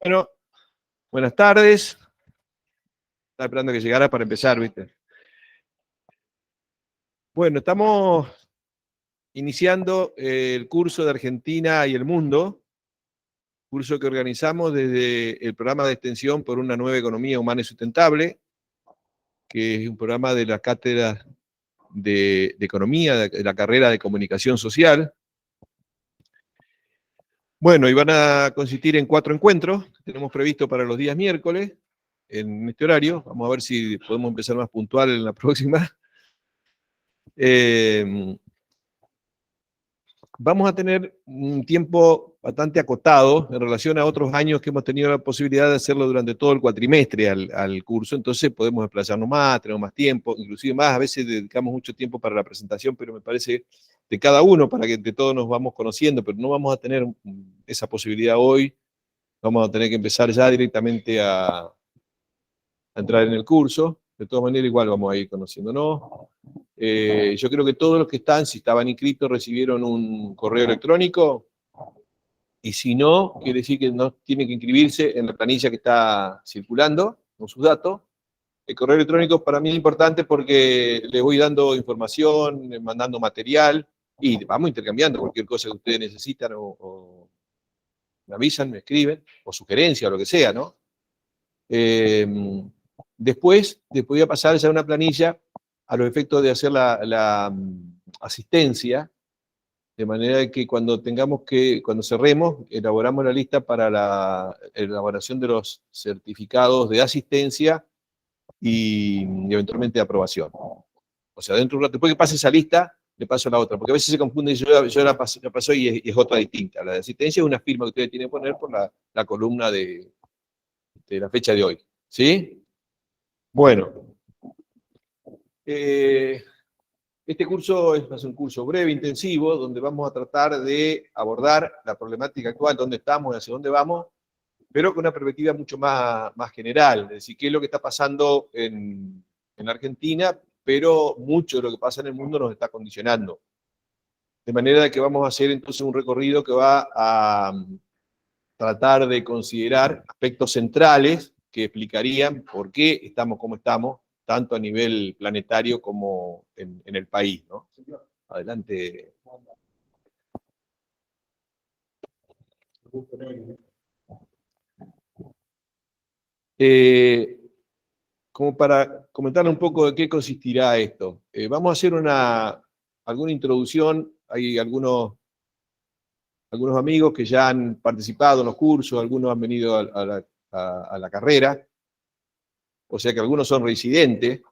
Bueno, buenas tardes. Estaba esperando que llegara para empezar, ¿viste? Bueno, estamos iniciando el curso de Argentina y el Mundo, curso que organizamos desde el programa de extensión por una nueva economía humana y sustentable, que es un programa de la cátedra de Economía, de la carrera de Comunicación Social. Bueno, y van a consistir en 4 encuentros que tenemos previsto para los días miércoles, en este horario. Vamos a ver si podemos empezar más puntual en la próxima. Vamos a tener un tiempo bastante acotado en relación a otros años que hemos tenido la posibilidad de hacerlo durante todo el cuatrimestre al curso, entonces podemos desplazarnos más, tenemos más tiempo, inclusive más, a veces dedicamos mucho tiempo para la presentación, pero me parece de cada uno para que de todos nos vamos conociendo, pero no vamos a tener esa posibilidad hoy, vamos a tener que empezar ya directamente a entrar en el curso. De todas maneras, igual vamos a ir conociéndonos. Yo creo que todos los que están, si estaban inscritos, recibieron un correo electrónico, y si no, quiere decir que no tienen que inscribirse en la planilla que está circulando con sus datos. El correo electrónico para mí es importante porque les voy dando información, mandando material, y vamos intercambiando cualquier cosa que ustedes necesitan, o me avisan, me escriben, o sugerencia, o lo que sea, ¿no? Después voy a pasar ya a una planilla a los efectos de hacer la asistencia, de manera que cuando cerremos, elaboramos la lista para la elaboración de los certificados de asistencia y eventualmente de aprobación. O sea, dentro de un rato, después que pase esa lista, le paso a la otra, porque a veces se confunde, yo la paso y es otra distinta. La de asistencia es una firma que ustedes tienen que poner por la columna de la fecha de hoy. ¿Sí? Bueno, este curso es un curso breve, intensivo, donde vamos a tratar de abordar la problemática actual, dónde estamos y hacia dónde vamos, pero con una perspectiva mucho más general, es decir, qué es lo que está pasando en Argentina, pero mucho de lo que pasa en el mundo nos está condicionando. De manera que vamos a hacer entonces un recorrido que va a tratar de considerar aspectos centrales que explicarían por qué estamos como estamos, tanto a nivel planetario como en el país, ¿no? Adelante. Como para comentarle un poco de qué consistirá esto. Vamos a hacer alguna introducción. Hay algunos amigos que ya han participado en los cursos, algunos han venido a la carrera, o sea que algunos son reincidentes,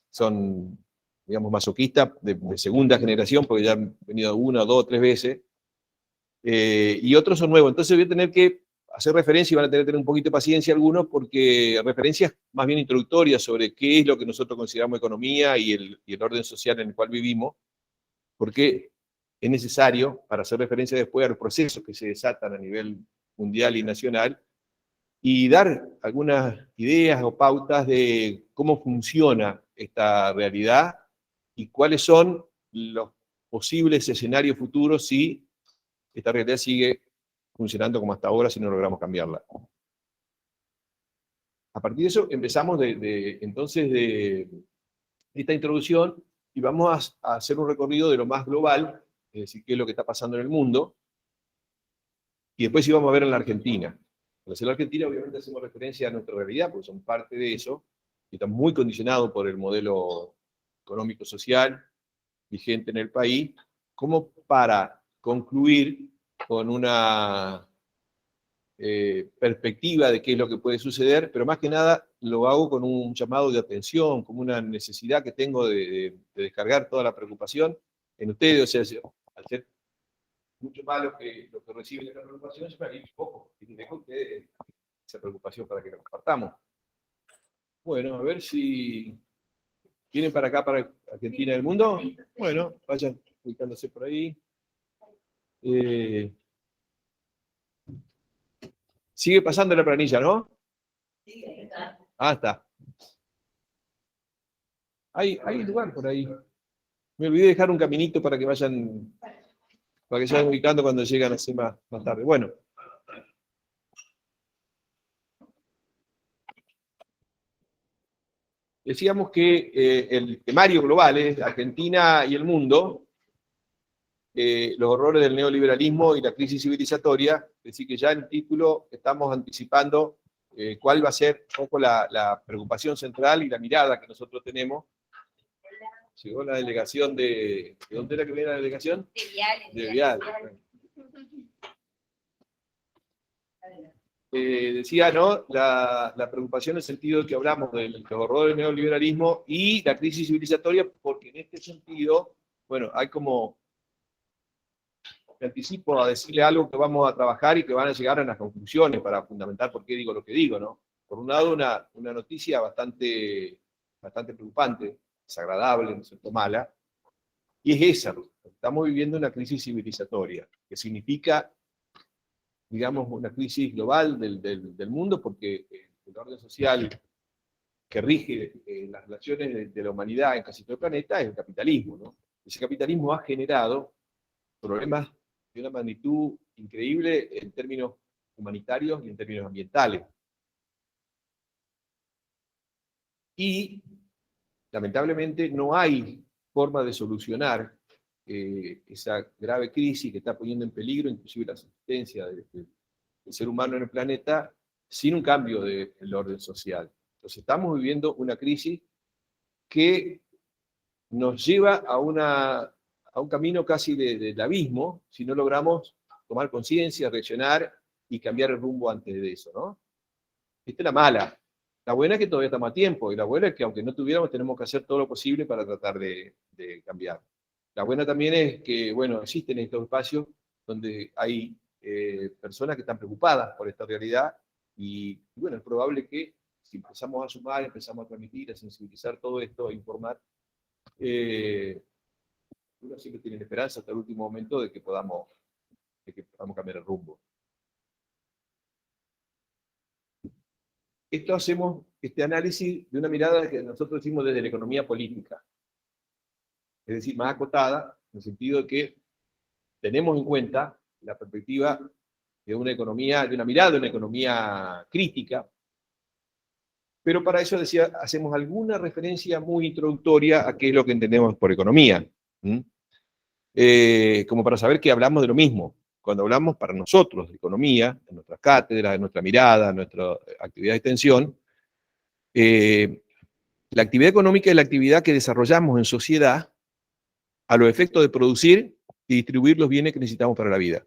son, digamos, masoquistas de segunda generación, porque ya han venido 1, 2, 3 veces, y otros son nuevos. Entonces voy a tener que hacer referencia, y van a tener un poquito de paciencia algunos, porque referencias más bien introductorias sobre qué es lo que nosotros consideramos economía y el orden social en el cual vivimos, porque es necesario para hacer referencia después a los procesos que se desatan a nivel mundial y nacional, y dar algunas ideas o pautas de cómo funciona esta realidad y cuáles son los posibles escenarios futuros si esta realidad sigue funcionando como hasta ahora, si no logramos cambiarla. A partir de eso empezamos entonces de esta introducción, y vamos a hacer un recorrido de lo más global, es decir, qué es lo que está pasando en el mundo, y después íbamos a ver en la Argentina. Al hacer la Argentina, obviamente hacemos referencia a nuestra realidad, porque son parte de eso, y está muy condicionado por el modelo económico-social vigente en el país, como para concluir con una perspectiva de qué es lo que puede suceder, pero más que nada lo hago con un llamado de atención, como una necesidad que tengo de descargar toda la preocupación en ustedes. O sea, al ser mucho más lo que reciben esta preocupación, se me alivia un poco, y dejo a ustedes esa preocupación para que la compartamos. Bueno, a ver si vienen para acá, para Argentina y el Mundo. Bueno, vayan ubicándose por ahí. Sigue pasando la planilla, ¿no? Ah, está. Hay lugar por ahí. Me olvidé dejar un caminito para que se vayan ubicando cuando llegan así más tarde. Bueno. decíamos que el temario global es Argentina y el mundo, los horrores del neoliberalismo y la crisis civilizatoria, es decir, que ya en el título estamos anticipando cuál va a ser un poco la preocupación central y la mirada que nosotros tenemos. Llegó la delegación ¿de dónde era que viene la delegación? De Vial. Decía, ¿no? La preocupación en el sentido de que hablamos de los horrores del neoliberalismo y la crisis civilizatoria, porque en este sentido, bueno, hay como, te anticipo a decirle algo que vamos a trabajar y que van a llegar a las conclusiones para fundamentar por qué digo lo que digo, ¿no? Por un lado, una noticia bastante preocupante, desagradable, no es cierto, mala, y es esa, estamos viviendo una crisis civilizatoria, que significa, digamos, una crisis global del mundo, porque el orden social que rige las relaciones de la humanidad en casi todo el planeta es el capitalismo, ¿no? Ese capitalismo ha generado problemas de una magnitud increíble en términos humanitarios y en términos ambientales. Y, lamentablemente, no hay forma de solucionar esa grave crisis que está poniendo en peligro inclusive la subsistencia del ser humano en el planeta sin un cambio del orden social. Entonces estamos viviendo una crisis que nos lleva a un camino casi del abismo si no logramos tomar conciencia, reaccionar y cambiar el rumbo antes de eso, ¿no? Esta es la mala. La buena es que todavía estamos a tiempo, y la buena es que aunque no tuviéramos, tenemos que hacer todo lo posible para tratar de cambiar. La buena también es que, bueno, existen estos espacios donde hay personas que están preocupadas por esta realidad, y bueno, es probable que si empezamos a sumar, empezamos a transmitir, a sensibilizar todo esto, a informar, uno siempre tiene esperanza hasta el último momento de que podamos cambiar el rumbo. Esto hacemos este análisis de una mirada que nosotros decimos desde la economía política, es decir, más acotada, en el sentido de que tenemos en cuenta la perspectiva de una economía, de una mirada de una economía crítica, pero para eso decía, hacemos alguna referencia muy introductoria a qué es lo que entendemos por economía, como para saber que hablamos de lo mismo. Cuando hablamos para nosotros de economía, en nuestras cátedras, en nuestra mirada, en nuestra actividad de extensión, la actividad económica es la actividad que desarrollamos en sociedad a los efectos de producir y distribuir los bienes que necesitamos para la vida.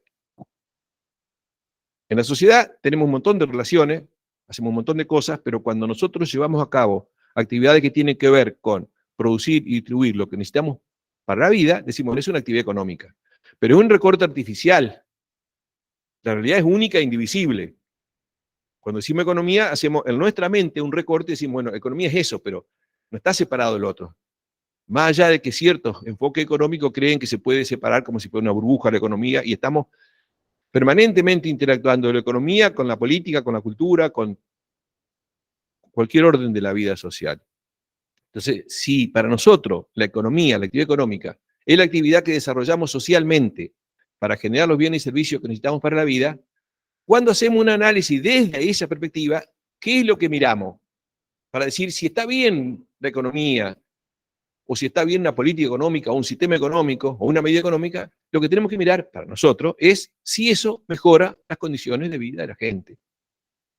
En la sociedad tenemos un montón de relaciones, hacemos un montón de cosas, pero cuando nosotros llevamos a cabo actividades que tienen que ver con producir y distribuir lo que necesitamos para la vida, decimos, es una actividad económica. Pero es un recorte artificial. La realidad es única e indivisible. Cuando decimos economía, hacemos en nuestra mente un recorte y decimos, bueno, economía es eso, pero no está separado del otro. Más allá de que ciertos enfoques económicos creen que se puede separar como si fuera una burbuja la economía, y estamos permanentemente interactuando la economía con la política, con la cultura, con cualquier orden de la vida social. Entonces, si para nosotros la economía, la actividad económica, es la actividad que desarrollamos socialmente para generar los bienes y servicios que necesitamos para la vida, cuando hacemos un análisis desde esa perspectiva, ¿qué es lo que miramos? Para decir si está bien la economía, o si está bien una política económica, o un sistema económico, o una medida económica, lo que tenemos que mirar para nosotros es si eso mejora las condiciones de vida de la gente.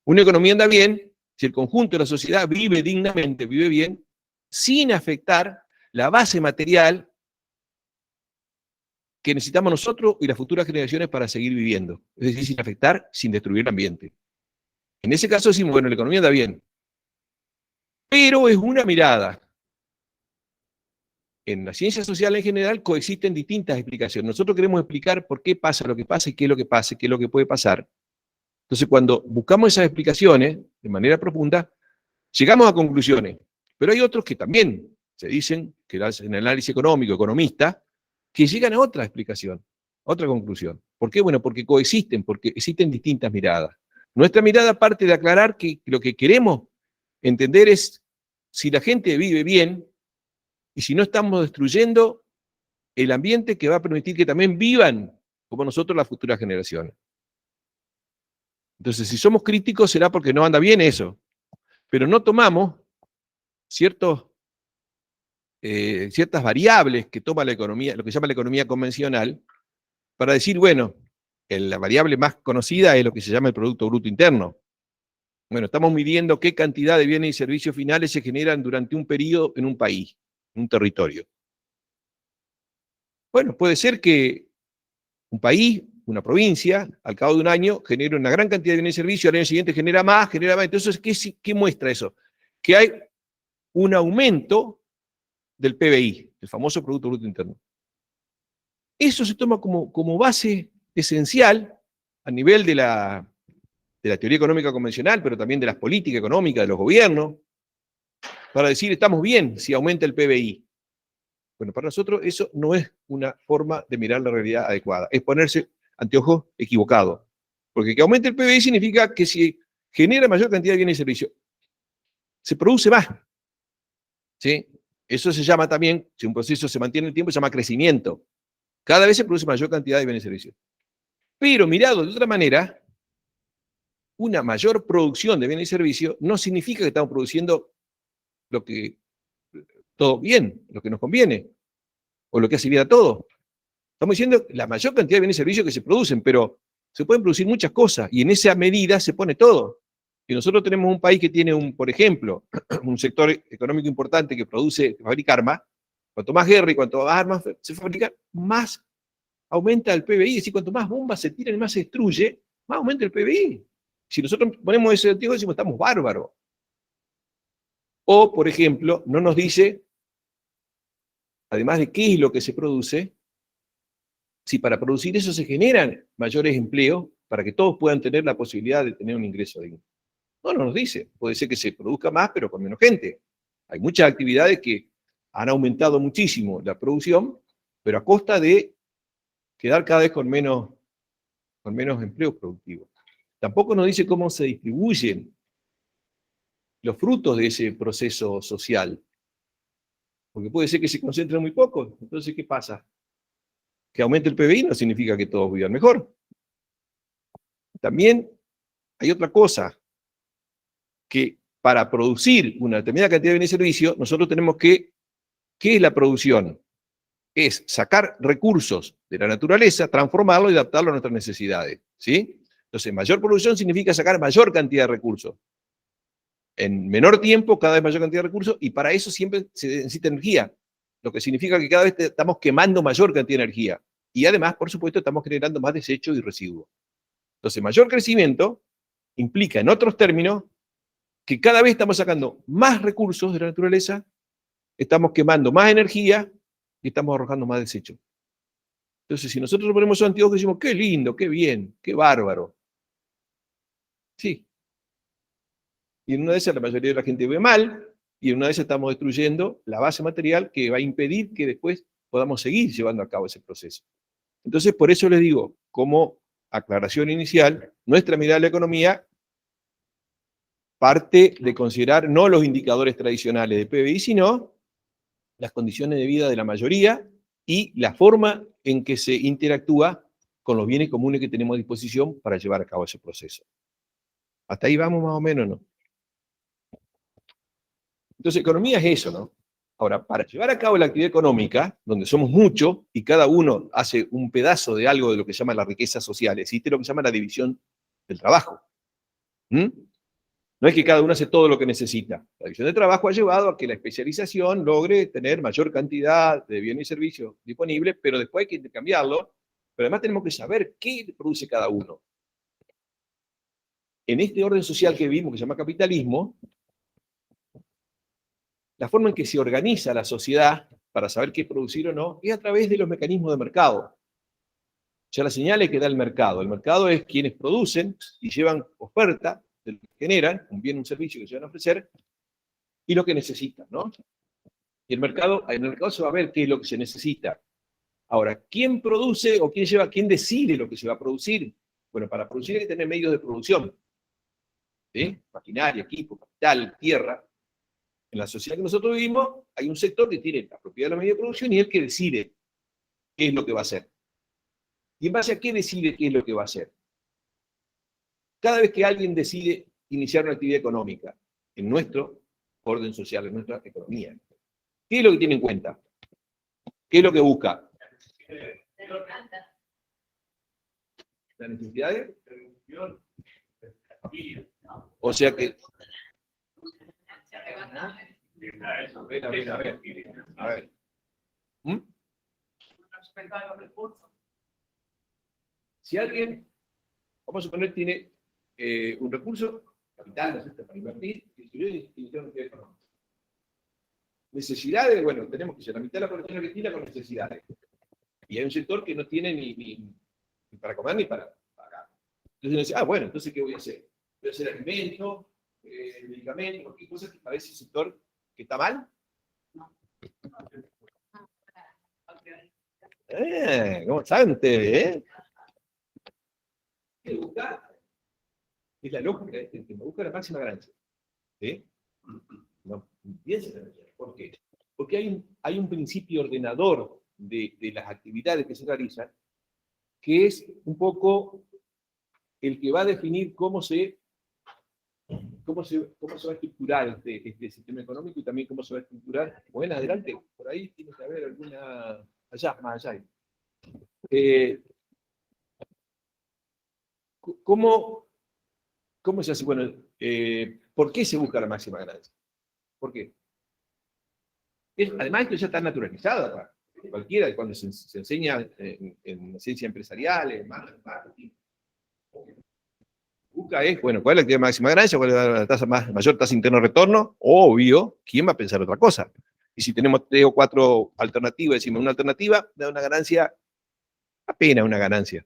Una economía anda bien si el conjunto de la sociedad vive dignamente, vive bien, sin afectar la base material que necesitamos nosotros y las futuras generaciones para seguir viviendo. Es decir, sin afectar, sin destruir el ambiente. En ese caso decimos, bueno, la economía anda bien. Pero es una mirada. En la ciencia social en general coexisten distintas explicaciones. Nosotros queremos explicar por qué pasa lo que pasa y qué es lo que pasa y qué es lo que puede pasar. Entonces, cuando buscamos esas explicaciones de manera profunda, llegamos a conclusiones. Pero hay otros que también se dicen, que hacen análisis económico, economista, que llegan a otra explicación, otra conclusión. ¿Por qué? Bueno, porque coexisten, porque existen distintas miradas. Nuestra mirada parte de aclarar que lo que queremos entender es si la gente vive bien y si no estamos destruyendo el ambiente que va a permitir que también vivan como nosotros las futuras generaciones. Entonces, si somos críticos será porque no anda bien eso, pero no tomamos ciertas variables que toma la economía, lo que se llama la economía convencional, para decir, bueno, la variable más conocida es lo que se llama el Producto Bruto Interno. Bueno, estamos midiendo qué cantidad de bienes y servicios finales se generan durante un periodo en un país, en un territorio. Bueno, puede ser que un país, una provincia, al cabo de un año, genera una gran cantidad de bienes y servicios, al año siguiente genera más. Entonces, ¿qué muestra eso? Que hay un aumento del PBI, el famoso Producto Bruto Interno. Eso se toma como base esencial a nivel de la teoría económica convencional, pero también de las políticas económicas de los gobiernos, para decir, estamos bien si aumenta el PBI. Bueno, para nosotros eso no es una forma de mirar la realidad adecuada, es ponerse anteojos equivocados. Porque que aumente el PBI significa que si genera mayor cantidad de bienes y servicios, se produce más. ¿Sí? Eso se llama también, si un proceso se mantiene en el tiempo, se llama crecimiento. Cada vez se produce mayor cantidad de bienes y servicios. Pero mirado de otra manera, una mayor producción de bienes y servicios no significa que estamos produciendo lo que todo bien, lo que nos conviene, o lo que hace bien a todos. Estamos diciendo la mayor cantidad de bienes y servicios que se producen, pero se pueden producir muchas cosas, y en esa medida se pone todo. Y nosotros tenemos un país que tiene, por ejemplo, un sector económico importante que fabrica armas. Cuanto más guerra y cuanto más armas se fabrican, más aumenta el PBI. Es decir, cuanto más bombas se tiran y más se destruye, más aumenta el PBI. Si nosotros ponemos ese sentido, decimos, estamos bárbaros. O, por ejemplo, no nos dice, además de qué es lo que se produce, si para producir eso se generan mayores empleos para que todos puedan tener la posibilidad de tener un ingreso digno. No nos dice. Puede ser que se produzca más, pero con menos gente. Hay muchas actividades que han aumentado muchísimo la producción, pero a costa de quedar cada vez con menos empleos productivos. Tampoco nos dice cómo se distribuyen los frutos de ese proceso social. Porque puede ser que se concentren muy poco. Entonces, ¿qué pasa? Que aumente el PBI no significa que todos vivan mejor. También hay otra cosa, que para producir una determinada cantidad de bienes y servicios, nosotros tenemos ¿qué es la producción? Es sacar recursos de la naturaleza, transformarlos y adaptarlos a nuestras necesidades, ¿sí? Entonces, mayor producción significa sacar mayor cantidad de recursos. En menor tiempo, cada vez mayor cantidad de recursos, y para eso siempre se necesita energía, lo que significa que cada vez estamos quemando mayor cantidad de energía. Y además, por supuesto, estamos generando más desechos y residuos. Entonces, mayor crecimiento implica, en otros términos, que cada vez estamos sacando más recursos de la naturaleza, estamos quemando más energía y estamos arrojando más desechos. Entonces, si nosotros ponemos esos anteojos, decimos, qué lindo, qué bien, qué bárbaro. Sí. Y en una de esas la mayoría de la gente ve mal, y en una de esas estamos destruyendo la base material que va a impedir que después podamos seguir llevando a cabo ese proceso. Entonces, por eso les digo, como aclaración inicial, nuestra mirada de la economía parte de considerar no los indicadores tradicionales de PBI, sino las condiciones de vida de la mayoría y la forma en que se interactúa con los bienes comunes que tenemos a disposición para llevar a cabo ese proceso. Hasta ahí vamos más o menos, ¿no? Entonces, economía es eso, ¿no? Ahora, para llevar a cabo la actividad económica, donde somos muchos y cada uno hace un pedazo de algo de lo que se llama la riqueza social, existe lo que se llama la división del trabajo. No es que cada uno hace todo lo que necesita. La división de trabajo ha llevado a que la especialización logre tener mayor cantidad de bienes y servicios disponibles, pero después hay que intercambiarlo. Pero además tenemos que saber qué produce cada uno. En este orden social que vimos, que se llama capitalismo, la forma en que se organiza la sociedad para saber qué producir o no es a través de los mecanismos de mercado. Ya las señales que da el mercado. El mercado es quienes producen y llevan oferta de lo que generan, un bien, un servicio que se van a ofrecer, y lo que necesitan, ¿no? Y en el mercado se va a ver qué es lo que se necesita. Ahora, ¿quién produce o quién decide lo que se va a producir? Bueno, para producir hay que tener medios de producción. ¿Sí? Maquinaria, equipo, capital, tierra. En la sociedad que nosotros vivimos, hay un sector que tiene la propiedad de los medios de producción y es el que decide qué es lo que va a hacer. ¿Y en base a qué decide qué es lo que va a hacer? Cada vez que alguien decide iniciar una actividad económica, en nuestro orden social en nuestra economía. ¿Qué es lo que tiene en cuenta? ¿Qué es lo que busca? Las necesidades. O sea que... A ver. ¿Mm? Si alguien, vamos a suponer, tiene un recurso, capital, ¿no? Para invertir, necesidades, bueno, tenemos que ser la mitad de la población argentina con necesidades. Y hay un sector que no tiene ni para comer ni para pagar. Entonces uno dice, bueno, entonces ¿qué voy a hacer? Voy a hacer alimentos, medicamentos, cualquier cosa que para ese sector que está mal. ¿Cómo saben ustedes, ¿Qué busca? Es la lógica, el que busca la máxima ganancia. ¿Sí? No piensen. ¿Por qué? Porque hay un principio ordenador de las actividades que se realizan, que es un poco el que va a definir cómo se va a estructurar este sistema económico y también cómo se va a estructurar. Bueno, adelante, por ahí tiene que haber alguna... Allá, más allá. ¿Cómo se hace? Bueno, ¿por qué se busca la máxima ganancia? ¿Por qué? Además, esto ya está naturalizado acá. Cualquiera, cuando se enseña en ciencia empresarial, en marketing, busca es, bueno, ¿cuál es la actividad de máxima ganancia? ¿Cuál es la mayor tasa de interno retorno? Obvio, ¿quién va a pensar otra cosa? Y si tenemos 3 o 4 alternativas, decimos una alternativa, da una ganancia, apenas una ganancia.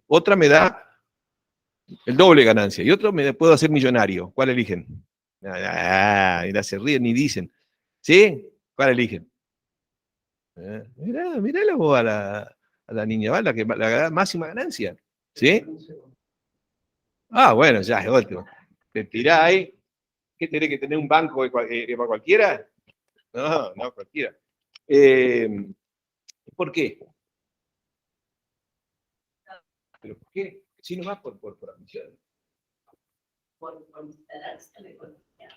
Otra me da el doble de ganancia, y otro me puedo hacer millonario. ¿Cuál eligen? Mira, se ríen ni dicen. ¿Sí? ¿Cuál eligen? Mirá vos a la niña, ¿va? La máxima ganancia. ¿Sí? Bueno, ya es último. Te tirás ahí. ¿Qué tenés que tener un banco para cualquiera? No, cualquiera. ¿Por qué? ¿Pero por qué? Si no más por ambición. Por instalarse en la economía.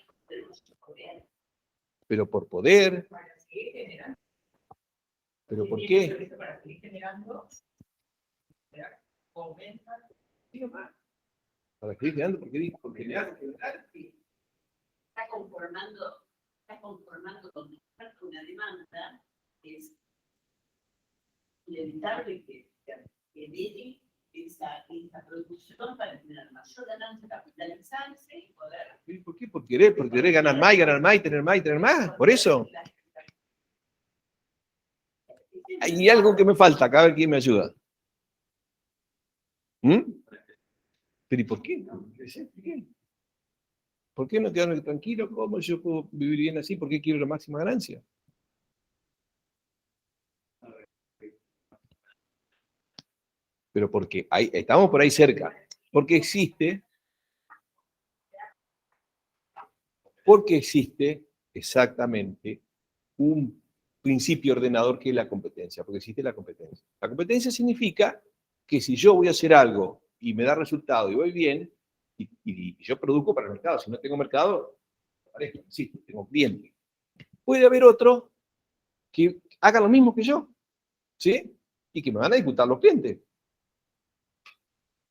Pero por poder. ¿Pero por qué? Para seguir generando, aumenta. Para seguir generando, ¿por qué generar? Está conformando con una demanda que es inevitable que genere esa producción para tener mayor ganancia, capitalizarse y poder... ¿Por qué? ¿Por querer ganar más y tener más? ¿Por eso? Hay algo que me falta, acá a ver quién me ayuda. ¿Pero y por qué? ¿Por qué no quedarme tranquilo? ¿Cómo yo puedo vivir bien así? ¿Por qué quiero la máxima ganancia? Pero porque estamos por ahí cerca. Porque existe exactamente un principio ordenador que es la competencia, porque existe la competencia. La competencia significa que si yo voy a hacer algo y me da resultado y voy bien, y yo produzco para el mercado, si no tengo mercado, sí, tengo cliente. Puede haber otro que haga lo mismo que yo, ¿sí? Y que me van a disputar los clientes.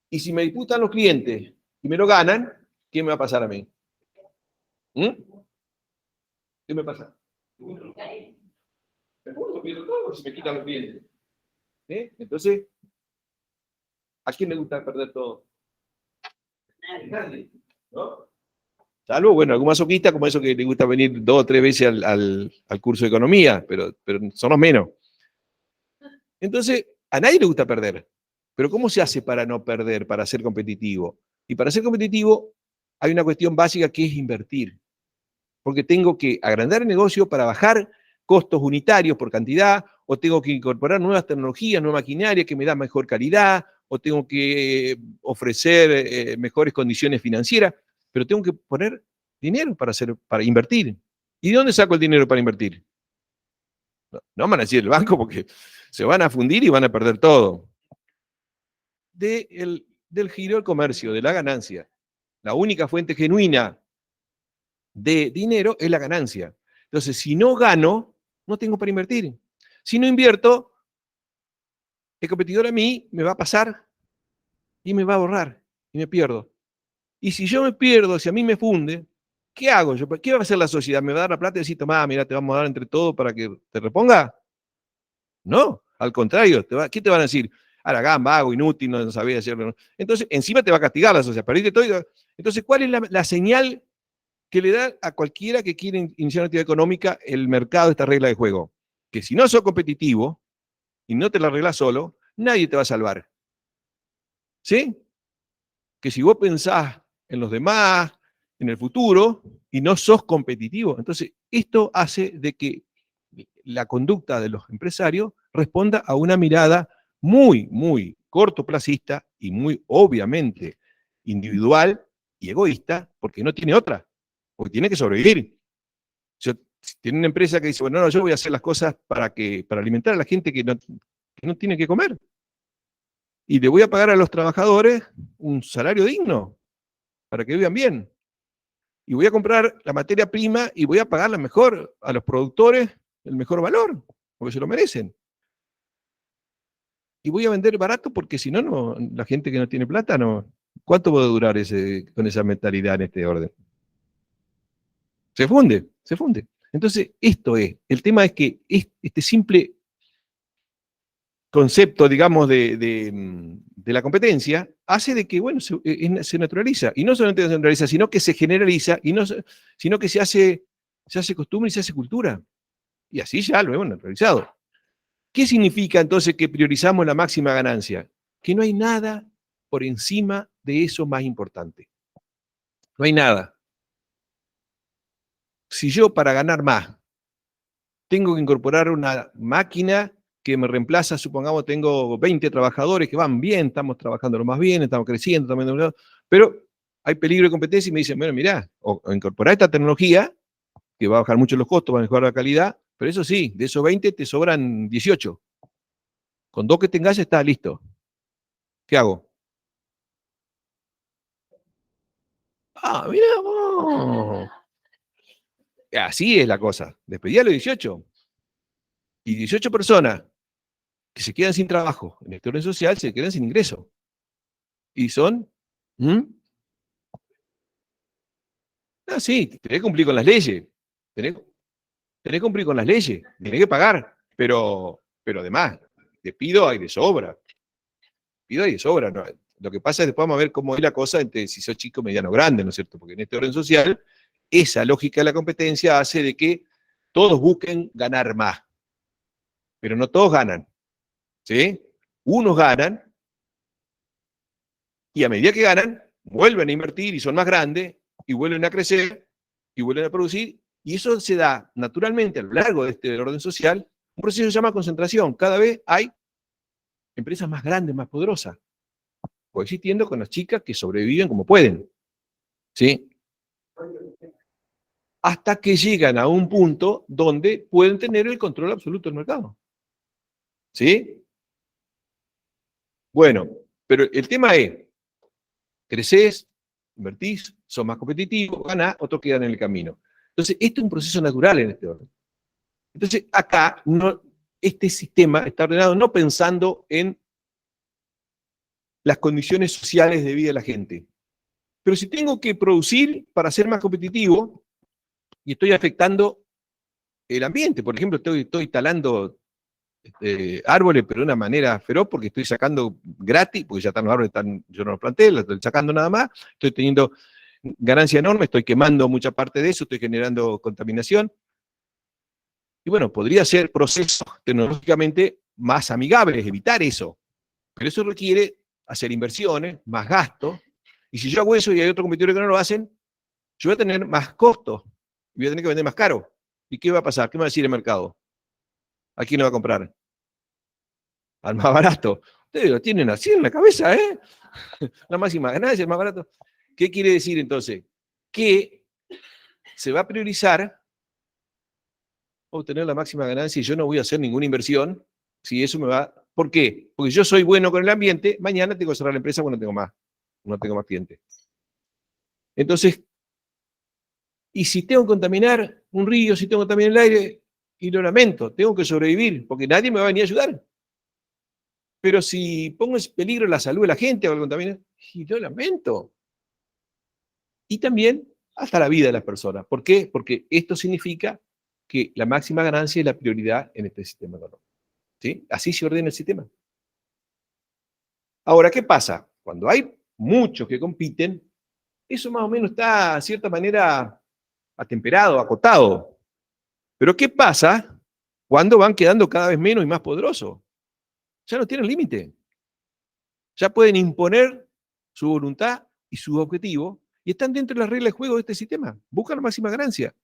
Y si me disputan los clientes y me lo ganan, ¿qué me va a pasar a mí? ¿Qué me pasa? Si me quitan los clientes. Entonces, ¿a quién le gusta perder todo? Nadie. ¿No? Salvo, bueno, algún masoquista como eso que le gusta venir 2 o 3 veces al curso de economía, pero son los menos. Entonces, a nadie le gusta perder. Pero ¿cómo se hace para no perder, para ser competitivo? Y para ser competitivo hay una cuestión básica que es invertir. Porque tengo que agrandar el negocio para bajar costos unitarios por cantidad, o tengo que incorporar nuevas tecnologías, nueva maquinaria que me da mejor calidad, o tengo que ofrecer mejores condiciones financieras, pero tengo que poner dinero para invertir. ¿Y de dónde saco el dinero para invertir? No van a decir el banco porque se van a fundir y van a perder todo. Del giro del comercio, de la ganancia. La única fuente genuina de dinero es la ganancia. Entonces, si no gano, no tengo para invertir. Si no invierto, el competidor a mí me va a pasar y me va a borrar y me pierdo. Y si yo me pierdo, si a mí me funde, ¿qué hago yo? ¿Qué va a hacer la sociedad? ¿Me va a dar la plata y decir, tomá, mira, te vamos a dar entre todo para que te reponga? No, al contrario, ¿qué te van a decir? Aragán, vago, inútil, no sabía hacerlo. Entonces, encima te va a castigar la sociedad. Perdiste todo. Entonces, ¿cuál es la señal que le da a cualquiera que quiere iniciar una actividad económica el mercado esta regla de juego? Que si no sos competitivo y no te la arreglás solo, nadie te va a salvar. ¿Sí? Que si vos pensás en los demás, en el futuro, y no sos competitivo, entonces esto hace de que la conducta de los empresarios responda a una mirada muy, muy cortoplacista y muy obviamente individual y egoísta, porque no tiene otra, porque tiene que sobrevivir. Si tiene una empresa que dice, bueno, no, yo voy a hacer las cosas para alimentar a la gente que no tiene que comer. Y le voy a pagar a los trabajadores un salario digno para que vivan bien. Y voy a comprar la materia prima y voy a pagarla mejor a los productores, el mejor valor, porque se lo merecen. Y voy a vender barato porque si no, la gente que no tiene plata, no. ¿Cuánto puede durar con esa mentalidad en este orden? Se funde, se funde. Entonces, esto es, el tema es que este simple concepto, digamos, de la competencia, hace de que, bueno, se naturaliza. Y no solamente se naturaliza, sino que se generaliza, sino que se hace costumbre y se hace cultura. Y así ya lo hemos naturalizado. ¿Qué significa entonces que priorizamos la máxima ganancia? Que no hay nada por encima de eso más importante. No hay nada. Si yo para ganar más tengo que incorporar una máquina que me reemplaza, supongamos tengo 20 trabajadores que van bien, estamos trabajando lo más bien, estamos creciendo, pero hay peligro de competencia y me dicen, bueno, mirá, o incorporar esta tecnología, que va a bajar mucho los costos, va a mejorar la calidad, pero eso sí, de esos 20 te sobran 18. Con 2 que tengas está listo. ¿Qué hago? Ah, mirá vos. Así es la cosa. Despedí a los 18. Y 18 personas que se quedan sin trabajo en este orden social se quedan sin ingreso. Y son. ¿Mm? Ah, sí, tenés que cumplir con las leyes. Tenés, tenés que cumplir con las leyes. Tenés que pagar. Pero además, despido hay de sobra. Despido hay de sobra. ¿No? Lo que pasa es después vamos a ver cómo es la cosa entre si sos chico, mediano o grande, ¿no es cierto? Porque en este orden social, esa lógica de la competencia hace de que todos busquen ganar más. Pero no todos ganan. ¿Sí? Unos ganan y a medida que ganan, vuelven a invertir y son más grandes y vuelven a crecer y vuelven a producir. Y eso se da naturalmente a lo largo de este orden social, un proceso que se llama concentración. Cada vez hay empresas más grandes, más poderosas, coexistiendo con las chicas que sobreviven como pueden. ¿Sí? Hasta que llegan a un punto donde pueden tener el control absoluto del mercado. ¿Sí? Bueno, pero el tema es, creces, invertís, sos más competitivos, ganás, otros quedan en el camino. Entonces, esto es un proceso natural en este orden. Entonces, acá, este sistema está ordenado no pensando en las condiciones sociales de vida de la gente. Pero si tengo que producir para ser más competitivo y estoy afectando el ambiente, por ejemplo, estoy talando árboles, pero de una manera feroz, porque estoy sacando gratis, porque ya están los árboles, yo no los planté, los estoy sacando nada más, estoy teniendo ganancia enorme, estoy quemando mucha parte de eso, estoy generando contaminación. Y bueno, podría ser procesos tecnológicamente más amigables, evitar eso. Pero eso requiere hacer inversiones, más gastos. Y si yo hago eso y hay otros competidores que no lo hacen, yo voy a tener más costos y voy a tener que vender más caro. ¿Y qué va a pasar? ¿Qué me va a decir el mercado? ¿A quién lo va a comprar? Al más barato. Ustedes lo tienen así en la cabeza, ¿eh? La máxima ganancia, el más barato. ¿Qué quiere decir entonces? Que se va a priorizar obtener la máxima ganancia y yo no voy a hacer ninguna inversión si eso me va. ¿Por qué? Porque yo soy bueno con el ambiente, mañana tengo que cerrar la empresa cuando no tengo más clientes. Entonces, Y si tengo que contaminar un río, si tengo que contaminar el aire, y lo lamento, tengo que sobrevivir, porque nadie me va a venir a ayudar. Pero si pongo en peligro la salud de la gente o lo contaminar, y lo lamento. Y también hasta la vida de las personas. ¿Por qué? Porque esto significa que la máxima ganancia es la prioridad en este sistema económico. ¿Sí? Así se ordena el sistema. Ahora, ¿qué pasa? Cuando hay muchos que compiten, eso más o menos está, de cierta manera, atemperado, acotado. Pero ¿qué pasa cuando van quedando cada vez menos y más poderosos? Ya no tienen límite. Ya pueden imponer su voluntad y sus objetivos y están dentro de las reglas de juego de este sistema. Buscan la máxima ganancia.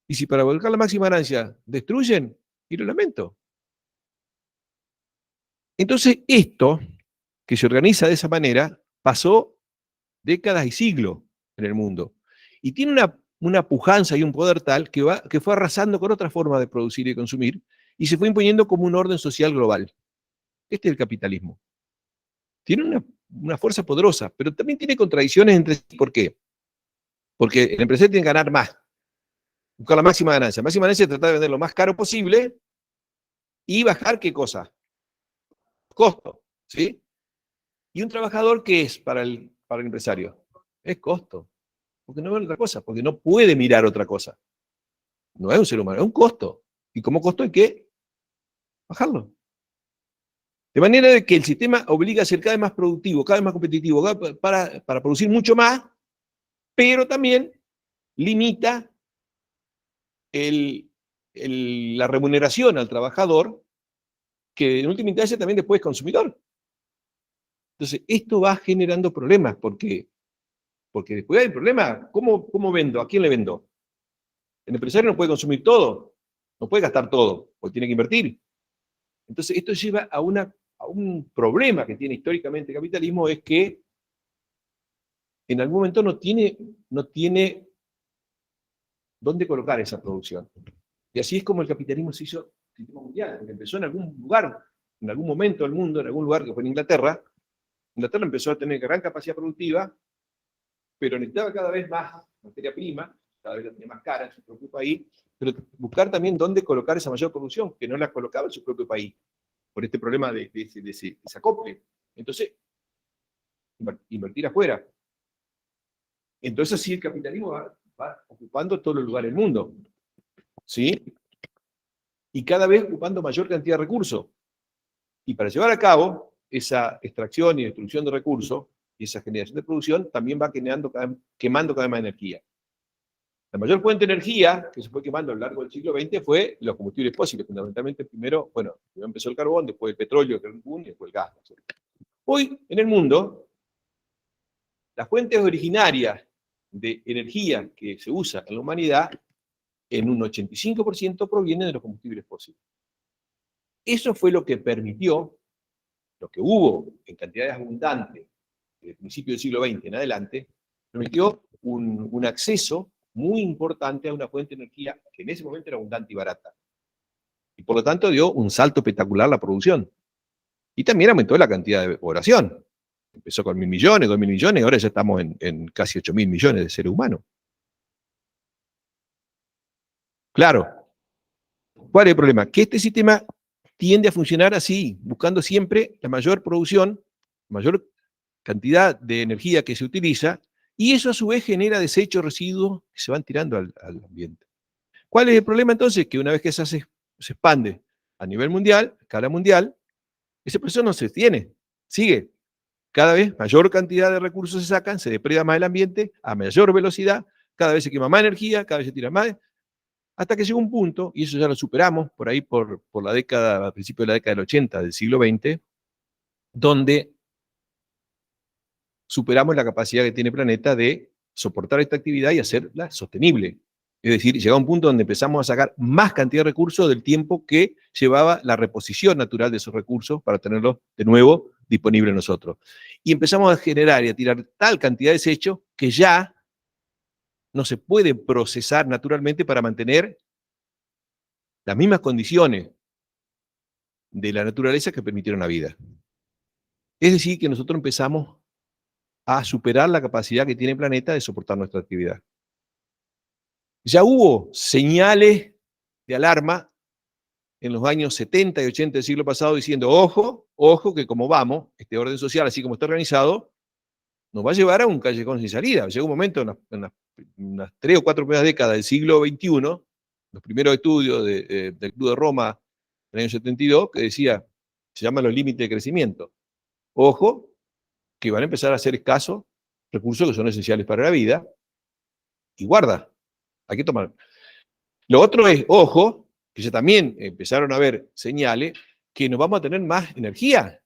Y si para buscar la máxima ganancia destruyen, y lo lamento. Entonces, esto, que se organiza de esa manera, pasó décadas y siglos en el mundo. Y tiene una pujanza y un poder tal que fue arrasando con otra forma de producir y consumir y se fue imponiendo como un orden social global. Este es el capitalismo. Tiene una fuerza poderosa, pero también tiene contradicciones entre sí. ¿Por qué? Porque el empresario tiene que ganar más, buscar la máxima ganancia. La máxima ganancia es tratar de vender lo más caro posible y bajar, ¿qué cosa? Costo, ¿sí? ¿Y un trabajador qué es para el empresario? Es costo, porque no ve otra cosa, porque no puede mirar otra cosa. No es un ser humano, es un costo. Y como costo hay que bajarlo. De manera de que el sistema obliga a ser cada vez más productivo, cada vez más competitivo, para producir mucho más, pero también limita la remuneración al trabajador, que en última instancia también después es consumidor. Entonces, esto va generando problemas, porque después hay problemas. ¿Cómo vendo? ¿A quién le vendo? El empresario no puede consumir todo, no puede gastar todo, porque tiene que invertir. Entonces, esto lleva a un problema que tiene históricamente el capitalismo, es que en algún momento no tiene dónde colocar esa producción. Y así es como el capitalismo se hizo sistema mundial, porque empezó en algún lugar, en algún momento del mundo, en algún lugar que fue en Inglaterra. Inglaterra empezó a tener gran capacidad productiva, pero necesitaba cada vez más materia prima, cada vez la tenía más cara en su propio país, pero buscar también dónde colocar esa mayor producción, que no la colocaba en su propio país, por este problema de ese acople. Entonces, invertir afuera. Entonces, sí, el capitalismo va ocupando todos los lugares del mundo, ¿sí? Y cada vez ocupando mayor cantidad de recursos. Y para llevar a cabo esa extracción y destrucción de recursos y esa generación de producción, también va quemando cada vez más energía. La mayor fuente de energía que se fue quemando a lo largo del siglo XX fue los combustibles fósiles, fundamentalmente primero empezó el carbón, después el petróleo, y después el gas. Hoy, en el mundo, las fuentes originarias de energía que se usa en la humanidad, en un 85% provienen de los combustibles fósiles. Eso fue lo que permitió, lo que hubo en cantidades abundantes desde el principio del siglo XX en adelante, permitió un acceso muy importante a una fuente de energía que en ese momento era abundante y barata. Y por lo tanto dio un salto espectacular la producción. Y también aumentó la cantidad de población. Empezó con 1.000 millones, 2.000 millones, ahora ya estamos en casi 8.000 millones de seres humanos. Claro, ¿cuál es el problema? Que este sistema tiende a funcionar así, buscando siempre la mayor producción, mayor cantidad de energía que se utiliza, y eso a su vez genera desechos, residuos que se van tirando al ambiente. ¿Cuál es el problema entonces? Que una vez que se expande a nivel mundial, a escala mundial, ese proceso no se detiene, sigue. Cada vez mayor cantidad de recursos se sacan, se depreda más el ambiente, a mayor velocidad, cada vez se quema más energía, cada vez se tira más, hasta que llega un punto, y eso ya lo superamos por ahí por la década, a principios de la década del 80 del siglo XX, donde superamos la capacidad que tiene el planeta de soportar esta actividad y hacerla sostenible. Es decir, llega a un punto donde empezamos a sacar más cantidad de recursos del tiempo que llevaba la reposición natural de esos recursos para tenerlos de nuevo disponibles nosotros. Y empezamos a generar y a tirar tal cantidad de desechos que ya no se puede procesar naturalmente para mantener las mismas condiciones de la naturaleza que permitieron la vida. Es decir, que nosotros empezamos a superar la capacidad que tiene el planeta de soportar nuestra actividad. Ya hubo señales de alarma en los años 70 y 80 del siglo pasado diciendo, ojo, ojo, que como vamos, este orden social, así como está organizado, nos va a llevar a un callejón sin salida. Llegó un momento en las 3 o 4 primeras décadas del siglo XXI, los primeros estudios del Club de Roma en el año 72, que decía, se llaman los límites de crecimiento. Ojo, que van a empezar a ser escasos recursos que son esenciales para la vida, y guarda, hay que tomar. Lo otro es, ojo, que ya también empezaron a haber señales que nos vamos a tener más energía.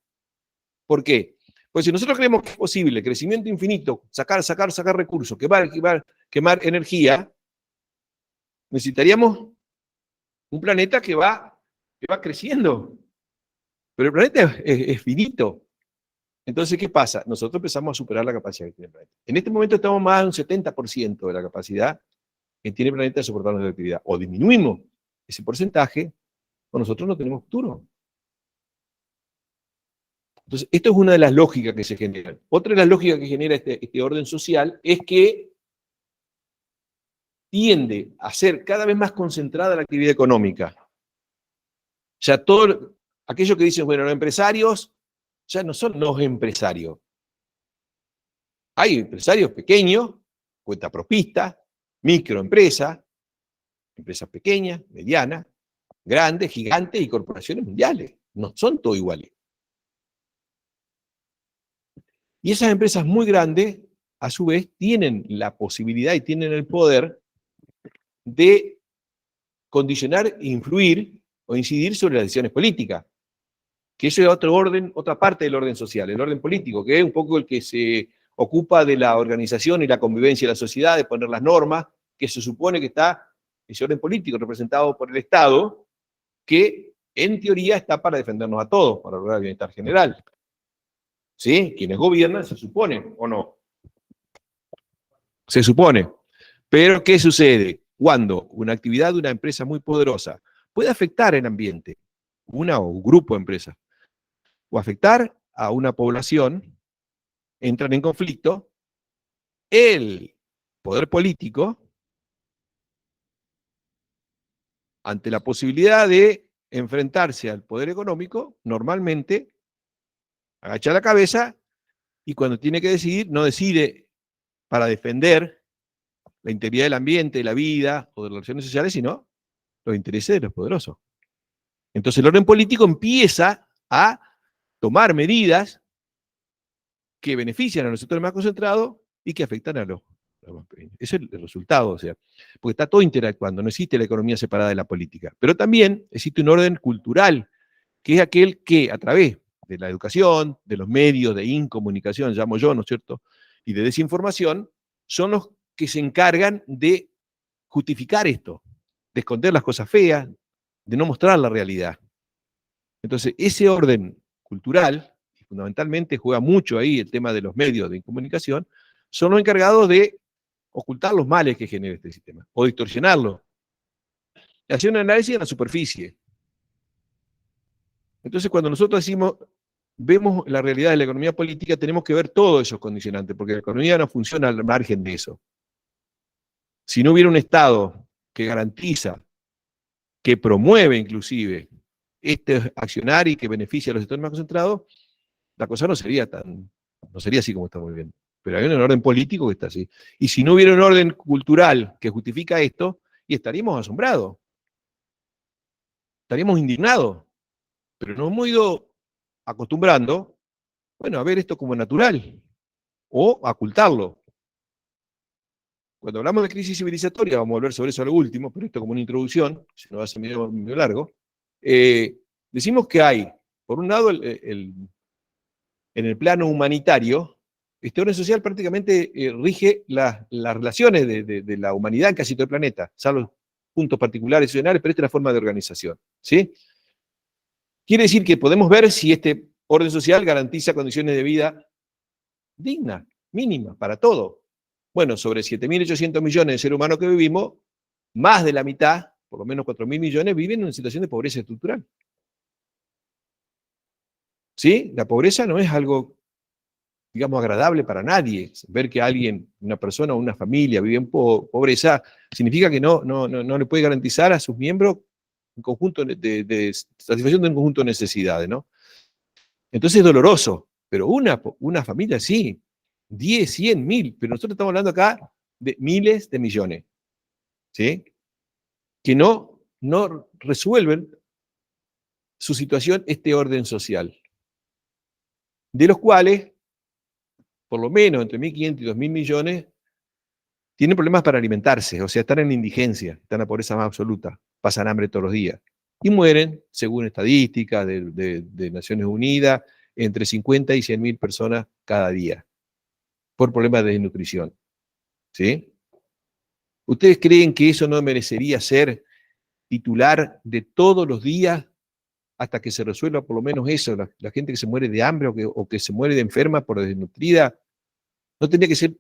¿Por qué? Pues si nosotros creemos que es posible crecimiento infinito, sacar recursos, quemar energía, necesitaríamos un planeta que va creciendo. Pero el planeta es finito. Entonces, ¿qué pasa? Nosotros empezamos a superar la capacidad que tiene el planeta. En este momento estamos más de un 70% de la capacidad que tiene el planeta de soportar nuestra actividad. O disminuimos ese porcentaje, o nosotros no tenemos futuro. Entonces, esto es una de las lógicas que se generan. Otra de las lógicas que genera este orden social es que tiende a ser cada vez más concentrada la actividad económica. Ya todo, aquellos que dicen, bueno, los empresarios ya no son los empresarios. Hay empresarios pequeños, cuentapropistas, microempresas, empresas pequeñas, medianas, grandes, gigantes y corporaciones mundiales. No son todos iguales. Y esas empresas muy grandes, a su vez, tienen la posibilidad y tienen el poder de condicionar, influir o incidir sobre las decisiones políticas. Que eso es otro orden, otra parte del orden social, el orden político, que es un poco el que se ocupa de la organización y la convivencia de la sociedad, de poner las normas, que se supone que está ese orden político representado por el Estado, que en teoría está para defendernos a todos, para lograr el bienestar general. ¿Sí? Quienes gobiernan se supone, ¿o no? Se supone. Pero, ¿qué sucede? Cuando una actividad de una empresa muy poderosa puede afectar el ambiente, una o un grupo de empresas, o afectar a una población, entran en conflicto, el poder político, ante la posibilidad de enfrentarse al poder económico, normalmente agacha la cabeza y cuando tiene que decidir, no decide para defender la integridad del ambiente, de la vida o de las relaciones sociales, sino los intereses de los poderosos. Entonces el orden político empieza a tomar medidas que benefician a los sectores más concentrados y que afectan a los más pequeños. Ese es el resultado, o sea, porque está todo interactuando, no existe la economía separada de la política. Pero también existe un orden cultural, que es aquel que a través de la educación, de los medios de incomunicación, llamo yo, ¿no es cierto?, y de desinformación, son los que se encargan de justificar esto, de esconder las cosas feas, de no mostrar la realidad. Entonces, ese orden cultural, y fundamentalmente juega mucho ahí el tema de los medios de comunicación, son los encargados de ocultar los males que genera este sistema, o distorsionarlo. Hacer un análisis en la superficie. Entonces, cuando nosotros decimos, vemos la realidad de la economía política, tenemos que ver todos esos condicionantes, porque la economía no funciona al margen de eso. Si no hubiera un Estado que garantiza, que promueve inclusive este accionar y que beneficia a los sectores más concentrados, la cosa no sería así como estamos viviendo. Pero hay un orden político que está así. Y si no hubiera un orden cultural que justifica esto, y estaríamos asombrados, estaríamos indignados, pero nos hemos ido acostumbrando, bueno, a ver esto como natural, o a ocultarlo. Cuando hablamos de crisis civilizatoria, vamos a volver sobre eso a lo último, pero esto como una introducción, si no va a ser medio largo, decimos que hay, por un lado, en el plano humanitario, este orden social prácticamente rige las relaciones de la humanidad en casi todo el planeta, salvo puntos particulares y excepcionales, pero esta es la forma de organización. ¿Sí? Quiere decir que podemos ver si este orden social garantiza condiciones de vida dignas, mínimas, para todo. Bueno, sobre 7.800 millones de seres humanos que vivimos, más de la mitad, por lo menos 4.000 millones, viven en una situación de pobreza estructural. ¿Sí? La pobreza no es algo digamos, agradable para nadie. Ver que alguien, una persona o una familia vive en pobreza, significa que no le puede garantizar a sus miembros un conjunto de satisfacción de un conjunto de necesidades, ¿no? Entonces es doloroso, pero una familia sí, 10, 100, 1000, pero nosotros estamos hablando acá de miles de millones, ¿sí? Que no resuelven su situación, este orden social, de los cuales, por lo menos entre 1.500 y 2.000 millones, tienen problemas para alimentarse, o sea, están en indigencia, están en la pobreza más absoluta, pasan hambre todos los días. Y mueren, según estadísticas de Naciones Unidas, entre 50 y 100.000 personas cada día, por problemas de desnutrición. ¿Sí? ¿Ustedes creen que eso no merecería ser titular de todos los días hasta que se resuelva por lo menos eso? La gente que se muere de hambre o que se muere de enferma por desnutrida, ¿no tendría que ser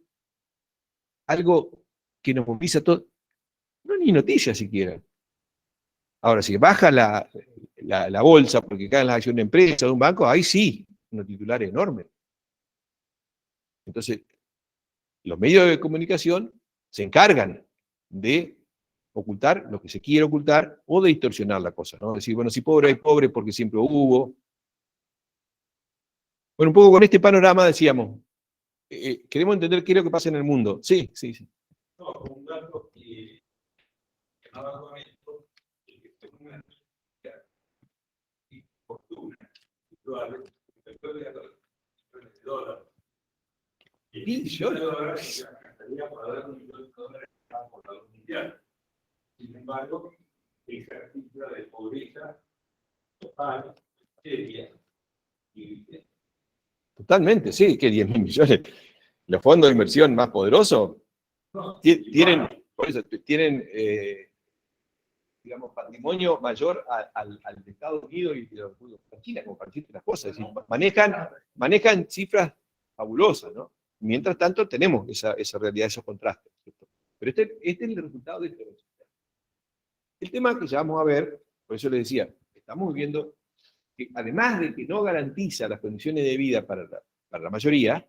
algo que nos moviliza a todos? No, ni noticias siquiera. Ahora, si baja la bolsa porque caen las acciones de empresa, de un banco, ahí sí, un titular enorme. Entonces, los medios de comunicación se encargan de ocultar lo que se quiere ocultar o de distorsionar la cosa, ¿no? Decir, bueno, si pobre hay pobre porque siempre hubo. Bueno, un poco con este panorama decíamos, queremos entender qué es lo que pasa en el mundo. Sí, sí, sí. No, un dato que nada con esto, que según la y fortuna, actuales, después de $1 billones gastaría para dar $1 por la mundial. Sin embargo, esa cifra de pobreza total seria y totalmente, sí, que 10.000 millones. Los fondos de inversión más poderosos tienen, por eso, tienen digamos, patrimonio mayor al de Estados Unidos y de China, como para decirte las cosas. Es decir, manejan cifras fabulosas, ¿no? Mientras tanto, tenemos esa realidad, esos contrastes. ¿Cierto? Pero este es el resultado de este resultado. El tema que ya vamos a ver, por eso les decía, estamos viviendo que además de que no garantiza las condiciones de vida para la mayoría,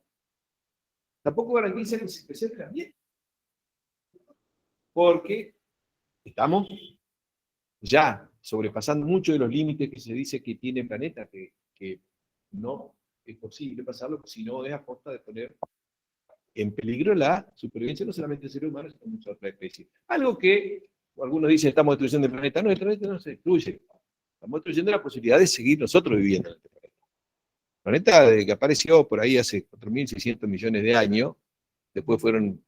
tampoco garantiza que se preserve bien. Porque estamos ya sobrepasando mucho de los límites que se dice que tiene el planeta, que no es posible pasarlo, si no es a costa de poner en peligro la supervivencia no solamente del ser humano, sino de muchas otras especies. Algo que algunos dicen estamos destruyendo el planeta. No, el planeta no se destruye. Estamos destruyendo la posibilidad de seguir nosotros viviendo en este planeta. El planeta, desde que apareció por ahí hace 4.600 millones de años, después fueron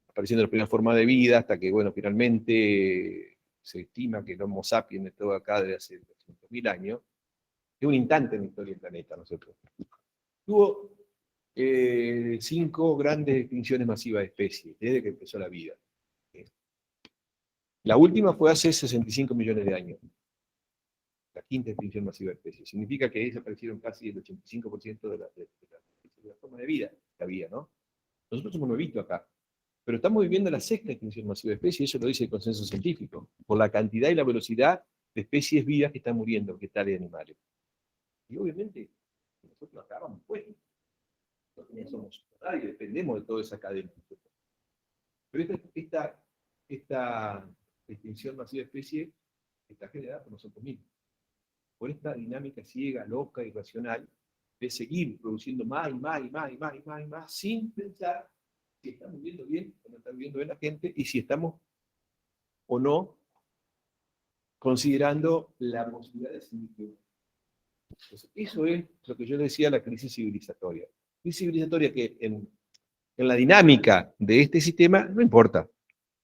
apareciendo las primeras formas de vida, hasta que, bueno, finalmente se estima que el Homo sapiens estuvo acá desde hace 200.000 años. Es un instante en la historia del planeta, nosotros. Tuvo 5 grandes extinciones masivas de especies, desde que empezó la vida. La última fue hace 65 millones de años. La quinta extinción masiva de especies. Significa que desaparecieron casi el 85% de la forma de vida que había, ¿no? Nosotros somos nuevitos acá. Pero estamos viviendo la sexta extinción masiva de especies, y eso lo dice el consenso científico, por la cantidad y la velocidad de especies vivas que están muriendo, que tales de animales. Y obviamente, nosotros acá vamos puestos. Nosotros no somos nadie, dependemos de toda esa cadena. Pero esta extinción masiva de especies está generada por nosotros mismos. Por esta dinámica ciega, loca, irracional, de seguir produciendo más y más y más y más y más y más, sin pensar si estamos viviendo bien o no está viviendo bien la gente y si estamos o no considerando la posibilidad de seguir viviendo. Entonces, eso es lo que yo decía, la crisis civilizatoria. Crisis civilizatoria que en la dinámica de este sistema no importa.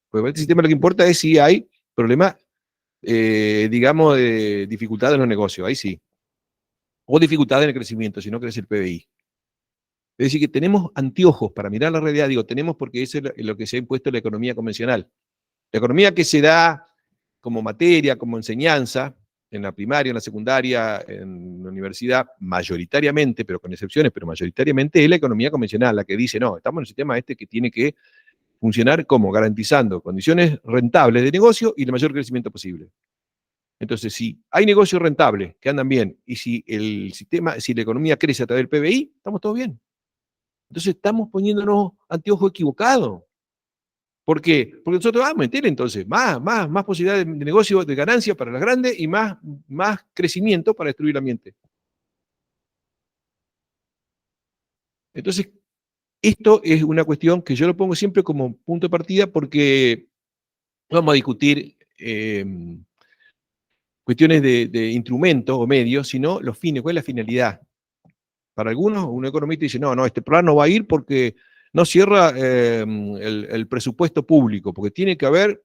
Porque para este sistema lo que importa es si hay problemas, digamos, de dificultades en los negocios, ahí sí. O dificultades en el crecimiento, si no crece el PBI. Es decir, que tenemos anteojos para mirar la realidad, digo, tenemos porque eso es lo que se ha impuesto en la economía convencional. La economía que se da como materia, como enseñanza, en la primaria, en la secundaria, en la universidad, mayoritariamente, pero con excepciones, pero mayoritariamente es la economía convencional, la que dice, no, estamos en el sistema este que tiene que funcionar como garantizando condiciones rentables de negocio y el mayor crecimiento posible. Entonces, si hay negocios rentables que andan bien y si el sistema, si la economía crece a través del PBI, estamos todos bien. Entonces estamos poniéndonos anteojos equivocados. ¿Por qué? Porque nosotros vamos a meter entonces más posibilidades de negocio, de ganancia para las grandes y más crecimiento para destruir el ambiente. Entonces, esto es una cuestión que yo lo pongo siempre como punto de partida porque vamos a discutir cuestiones de instrumentos o medios, sino los fines, ¿cuál es la finalidad? Para algunos, un economista dice, no, este plan no va a ir porque no cierra el presupuesto público, porque tiene que haber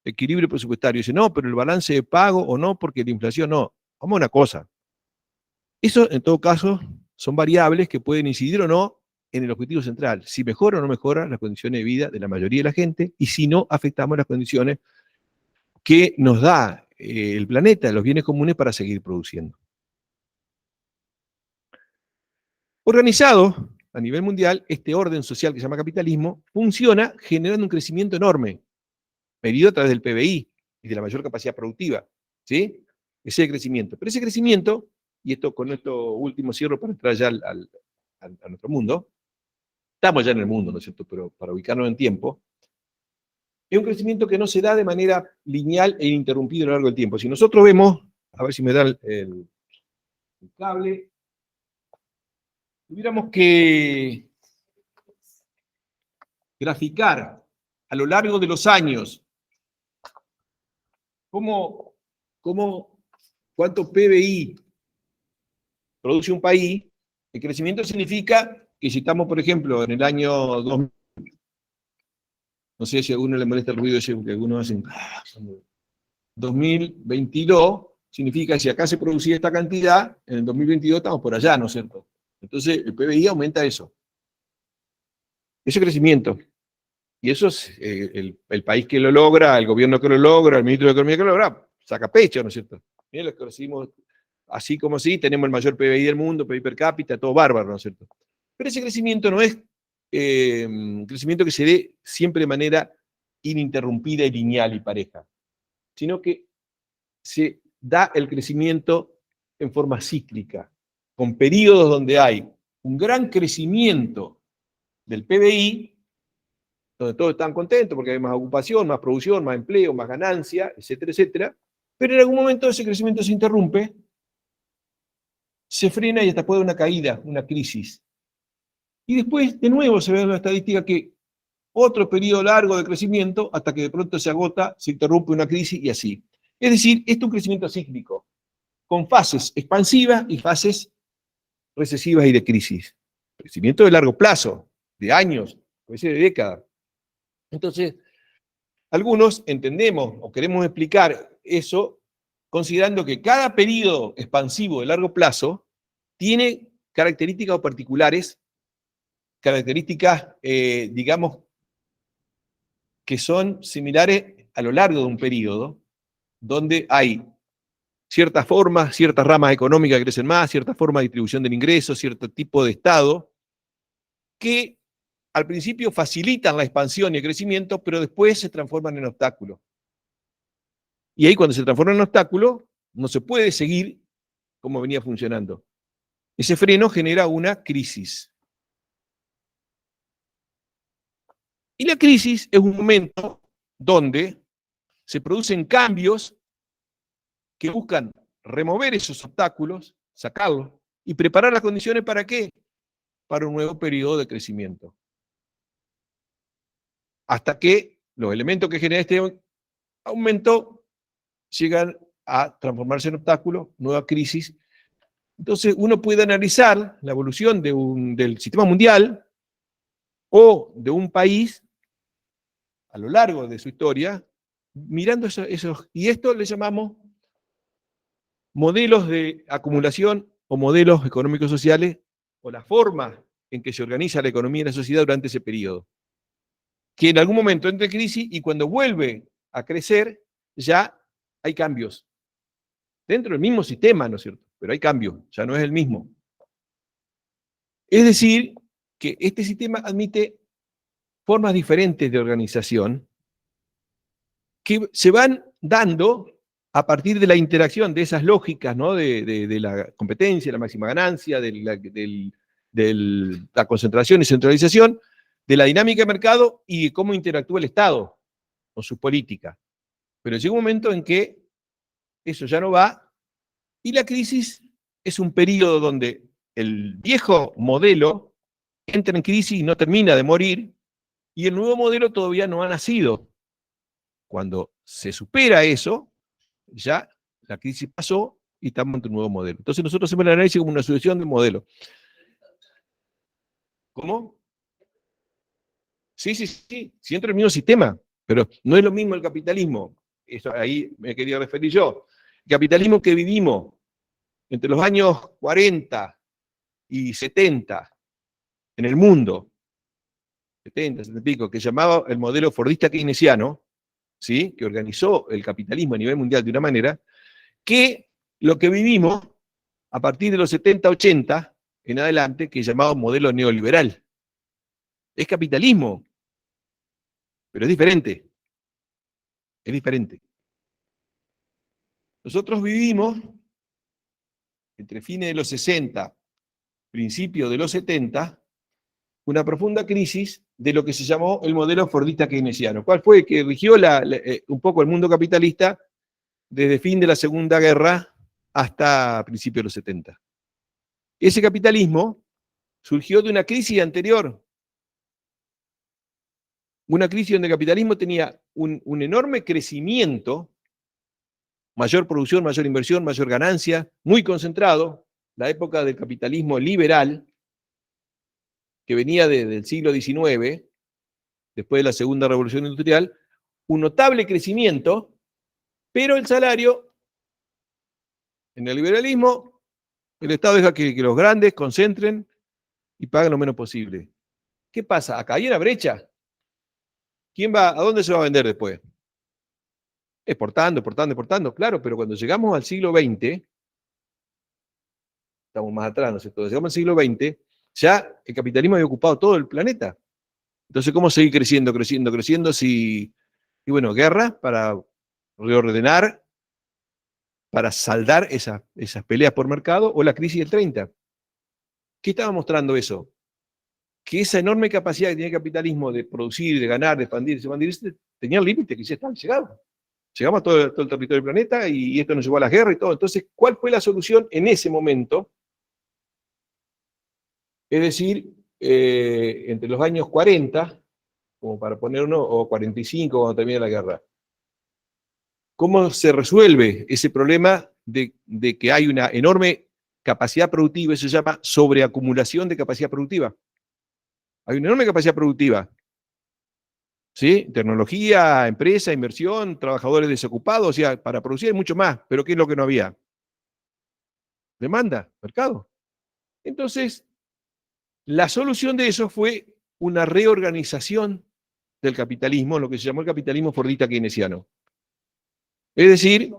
equilibrio presupuestario. Dice, no, pero el balance de pago o no, porque la inflación no. Vamos a una cosa. Eso, en todo caso, son variables que pueden incidir o no en el objetivo central. Si mejora o no mejora las condiciones de vida de la mayoría de la gente y si no afectamos las condiciones que nos da el planeta, los bienes comunes para seguir produciendo. Organizado a nivel mundial, este orden social que se llama capitalismo funciona generando un crecimiento enorme, medido a través del PBI y de la mayor capacidad productiva, ¿sí? Ese crecimiento. Pero ese crecimiento, y con esto último cierro para entrar ya a nuestro mundo, estamos ya en el mundo, ¿no es cierto? Pero para ubicarnos en tiempo, es un crecimiento que no se da de manera lineal e ininterrumpida a lo largo del tiempo. Si nosotros vemos, a ver si me da el cable, tuviéramos que graficar a lo largo de los años cuánto PBI produce un país, el crecimiento significa que si estamos, por ejemplo, en el año 2000, no sé si a alguno le molesta el ruido ese, porque algunos hacen 2022, significa que si acá se producía esta cantidad, en el 2022 estamos por allá, ¿no es cierto? Entonces el PBI aumenta eso. Ese crecimiento. Y eso es el país que lo logra, el gobierno que lo logra, el ministro de Economía que lo logra, saca pecho, ¿no es cierto? Miren lo que recibimos así como así, tenemos el mayor PBI del mundo, PBI per cápita, todo bárbaro, ¿no es cierto? Pero ese crecimiento no es un crecimiento que se dé siempre de manera ininterrumpida y lineal y pareja, sino que se da el crecimiento en forma cíclica, con periodos donde hay un gran crecimiento del PBI, donde todos están contentos porque hay más ocupación, más producción, más empleo, más ganancia, etcétera, etcétera, pero en algún momento ese crecimiento se interrumpe, se frena y hasta puede haber una caída, una crisis. Y después, de nuevo, se ve en la estadística que otro periodo largo de crecimiento hasta que de pronto se agota, se interrumpe una crisis y así. Es decir, esto es un crecimiento cíclico, con fases expansivas y fases recesivas y de crisis. Crecimiento de largo plazo, de años, a veces de décadas. Entonces, algunos entendemos o queremos explicar eso considerando que cada periodo expansivo de largo plazo tiene características particulares, características, digamos, que son similares a lo largo de un periodo, donde hay ciertas formas, ciertas ramas económicas que crecen más, cierta forma de distribución del ingreso, cierto tipo de Estado, que al principio facilitan la expansión y el crecimiento, pero después se transforman en obstáculos. Y ahí cuando se transforma en obstáculo, no se puede seguir como venía funcionando. Ese freno genera una crisis. Y la crisis es un momento donde se producen cambios que buscan remover esos obstáculos, sacarlos, y preparar las condiciones ¿para qué? Para un nuevo periodo de crecimiento. Hasta que los elementos que genera este aumento llegan a transformarse en obstáculos, nueva crisis. Entonces uno puede analizar la evolución del sistema mundial o de un país a lo largo de su historia, mirando esos, y esto le llamamos modelos de acumulación o modelos económicos sociales, o la forma en que se organiza la economía y la sociedad durante ese periodo. Que en algún momento entra en crisis y cuando vuelve a crecer, ya hay cambios. Dentro del mismo sistema, ¿no es cierto? Pero hay cambios, ya no es el mismo. Es decir, que este sistema admite formas diferentes de organización que se van dando a partir de la interacción de esas lógicas, ¿no? de la competencia, la máxima ganancia, del de la concentración y centralización, de la dinámica de mercado y de cómo interactúa el Estado con su política. Pero llega un momento en que eso ya no va, y la crisis es un periodo donde el viejo modelo entra en crisis y no termina de morir, y el nuevo modelo todavía no ha nacido. Cuando se supera eso, ya la crisis pasó y estamos ante un nuevo modelo. Entonces nosotros hacemos el análisis como una sucesión de modelos. ¿Cómo? Sí, sí, sí, sí entra en el mismo sistema, pero no es lo mismo el capitalismo. Eso ahí me quería referir yo. El capitalismo que vivimos entre los años 40 y 70 en el mundo, 70, 70 y pico, que llamaba el modelo fordista keynesiano, ¿sí? Que organizó el capitalismo a nivel mundial de una manera, que lo que vivimos a partir de los 70, 80 en adelante, que llamaba modelo neoliberal. Es capitalismo, pero es diferente. Es diferente. Nosotros vivimos entre fines de los 60, principios de los 70, una profunda crisis de lo que se llamó el modelo fordista keynesiano. ¿Cuál fue? Que rigió un poco el mundo capitalista desde fin de la Segunda Guerra hasta principios de los 70. Ese capitalismo surgió de una crisis anterior, una crisis donde el capitalismo tenía un enorme crecimiento, mayor producción, mayor inversión, mayor ganancia, muy concentrado, la época del capitalismo liberal, que venía del siglo XIX, después de la Segunda Revolución Industrial, un notable crecimiento, pero el salario, en el liberalismo, el Estado deja que los grandes concentren y paguen lo menos posible. ¿Qué pasa? Acá hay una brecha. ¿A dónde se va a vender después? Exportando, exportando, exportando, claro, pero cuando llegamos al siglo XX, estamos más atrás, ¿no es cierto? Llegamos al siglo XX, ya el capitalismo había ocupado todo el planeta. Entonces, ¿cómo seguir creciendo, creciendo, creciendo? Y bueno, guerra para reordenar, para saldar esas peleas por mercado, o la crisis del 30. ¿Qué estaba mostrando eso? Que esa enorme capacidad que tenía el capitalismo de producir, de ganar, de expandirse, tenía el límite, que ya estaban llegados. Llegamos a todo el territorio del planeta y esto nos llevó a la guerra y todo. Entonces, ¿cuál fue la solución en ese momento? Es decir, entre los años 40, como para poner uno, o 45 cuando termina la guerra. ¿Cómo se resuelve ese problema de que hay una enorme capacidad productiva? Eso se llama sobreacumulación de capacidad productiva. Hay una enorme capacidad productiva. ¿Sí? Tecnología, empresa, inversión, trabajadores desocupados, o sea, para producir hay mucho más, pero ¿qué es lo que no había? Demanda, mercado. Entonces, la solución de eso fue una reorganización del capitalismo, lo que se llamó el capitalismo fordista keynesiano. Es decir,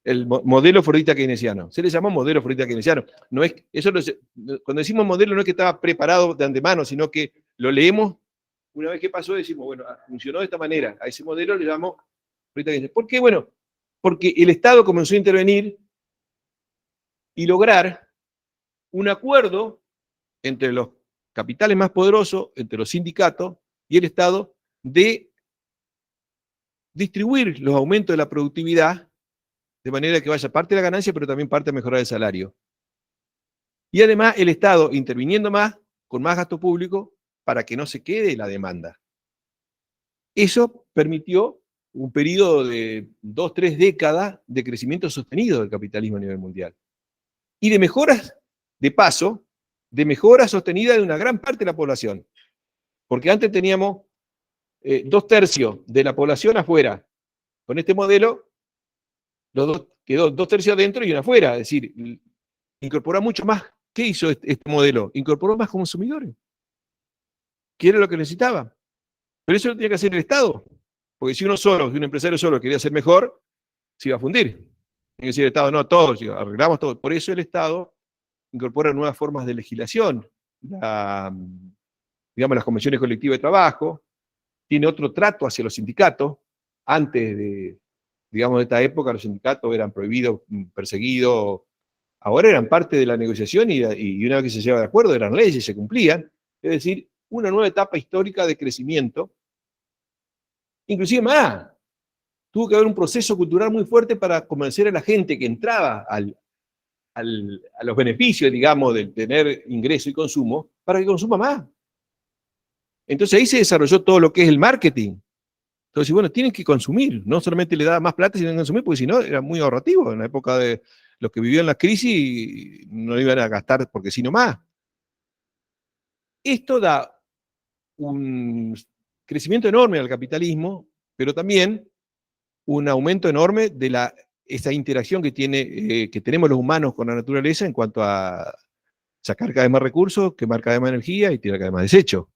el modelo fordista keynesiano. Se le llamó modelo fordista keynesiano. No es, cuando decimos modelo no es que estaba preparado de antemano, sino que lo leemos, una vez que pasó decimos, bueno, funcionó de esta manera. A ese modelo le llamamos fordista keynesiano. ¿Por qué? Bueno, porque el Estado comenzó a intervenir y lograr un acuerdo entre los capitales más poderosos, entre los sindicatos y el Estado, de distribuir los aumentos de la productividad de manera que vaya parte de la ganancia, pero también parte a mejorar el salario. Y además el Estado interviniendo más, con más gasto público, para que no se quede la demanda. Eso permitió un periodo de 2, 3 décadas de crecimiento sostenido del capitalismo a nivel mundial. Y de mejoras, de paso, de mejora sostenida de una gran parte de la población. Porque antes teníamos 2/3 de la población afuera. Con este modelo, quedó 2/3 adentro y una afuera. Es decir, incorporó mucho más. ¿Qué hizo este modelo? Incorporó más consumidores. Que era lo que necesitaba. Pero eso lo tenía que hacer el Estado. Porque si uno solo, si un empresario solo quería hacer mejor, se iba a fundir. Tiene que decir el Estado, no, todos, arreglamos todo. Por eso el Estado incorpora nuevas formas de legislación. Digamos, las convenciones colectivas de trabajo, tiene otro trato hacia los sindicatos. Antes de, digamos, de esta época, los sindicatos eran prohibidos, perseguidos, ahora eran parte de la negociación y una vez que se llegaba de acuerdo eran leyes, se cumplían. Es decir, una nueva etapa histórica de crecimiento, inclusive más. Tuvo que haber un proceso cultural muy fuerte para convencer a la gente que entraba a los beneficios, digamos, de tener ingreso y consumo, para que consuma más. Entonces ahí se desarrolló todo lo que es el marketing. Entonces, bueno, tienen que consumir, no solamente le daba más plata, sino que consumir, porque si no, era muy ahorrativo. En la época de los que vivían la crisis, no iban a gastar porque si no más. Esto da un crecimiento enorme al capitalismo, pero también un aumento enorme de esa interacción que tenemos los humanos con la naturaleza en cuanto a sacar cada vez más recursos, quemar cada vez más energía y tirar cada vez más desecho.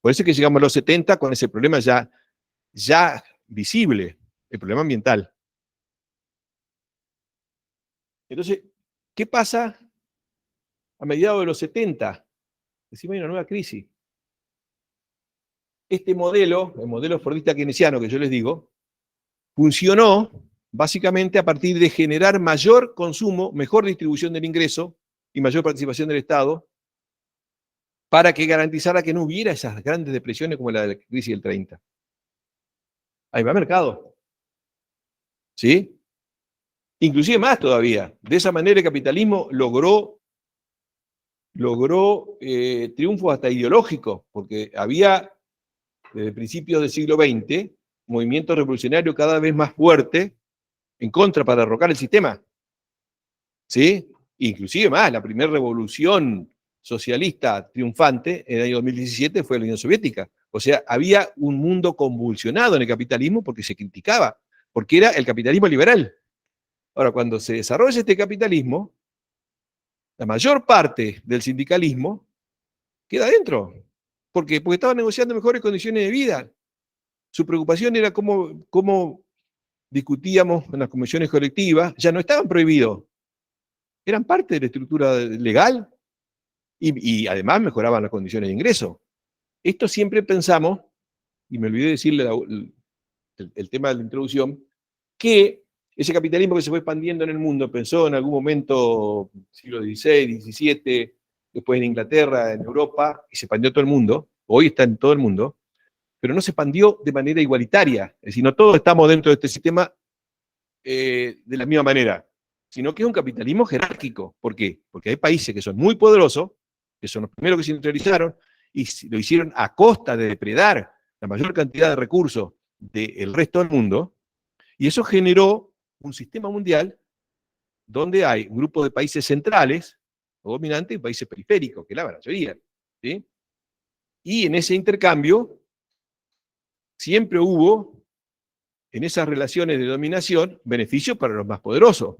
Por eso es que llegamos a los 70 con ese problema ya visible, el problema ambiental. Entonces, ¿qué pasa a mediados de los 70? Decimos, hay una nueva crisis. Este modelo, el modelo fordista keynesiano que yo les digo, funcionó básicamente a partir de generar mayor consumo, mejor distribución del ingreso y mayor participación del Estado para que garantizara que no hubiera esas grandes depresiones como la de la crisis del 30. Ahí va mercado. ¿Sí? Inclusive más todavía. De esa manera el capitalismo logró triunfos hasta ideológicos, porque había, desde principios del siglo XX, movimientos revolucionarios cada vez más fuertes en contra para derrocar el sistema. ¿Sí? Inclusive más, la primera revolución socialista triunfante en el año 2017 fue la Unión Soviética. O sea, había un mundo convulsionado en el capitalismo porque se criticaba, porque era el capitalismo liberal. Ahora, cuando se desarrolla este capitalismo, la mayor parte del sindicalismo queda dentro. ¿Por qué? Porque estaban negociando mejores condiciones de vida. Su preocupación era cómo discutíamos en las convenciones colectivas, ya no estaban prohibidos, eran parte de la estructura legal y además mejoraban las condiciones de ingreso. Esto siempre pensamos, y me olvidé decirle el tema de la introducción, que ese capitalismo que se fue expandiendo en el mundo pensó en algún momento, siglo XVI, XVII, después en Inglaterra, en Europa, y se expandió a todo el mundo, hoy está en todo el mundo, pero no se expandió de manera igualitaria, es decir, no todos estamos dentro de este sistema de la misma manera, sino que es un capitalismo jerárquico. ¿Por qué? Porque hay países que son muy poderosos, que son los primeros que se industrializaron, y lo hicieron a costa de depredar la mayor cantidad de recursos del resto del mundo, y eso generó un sistema mundial donde hay un grupo de países centrales o dominantes y países periféricos, que es la mayoría. ¿Sí? Y en ese intercambio siempre hubo, en esas relaciones de dominación, beneficios para los más poderosos.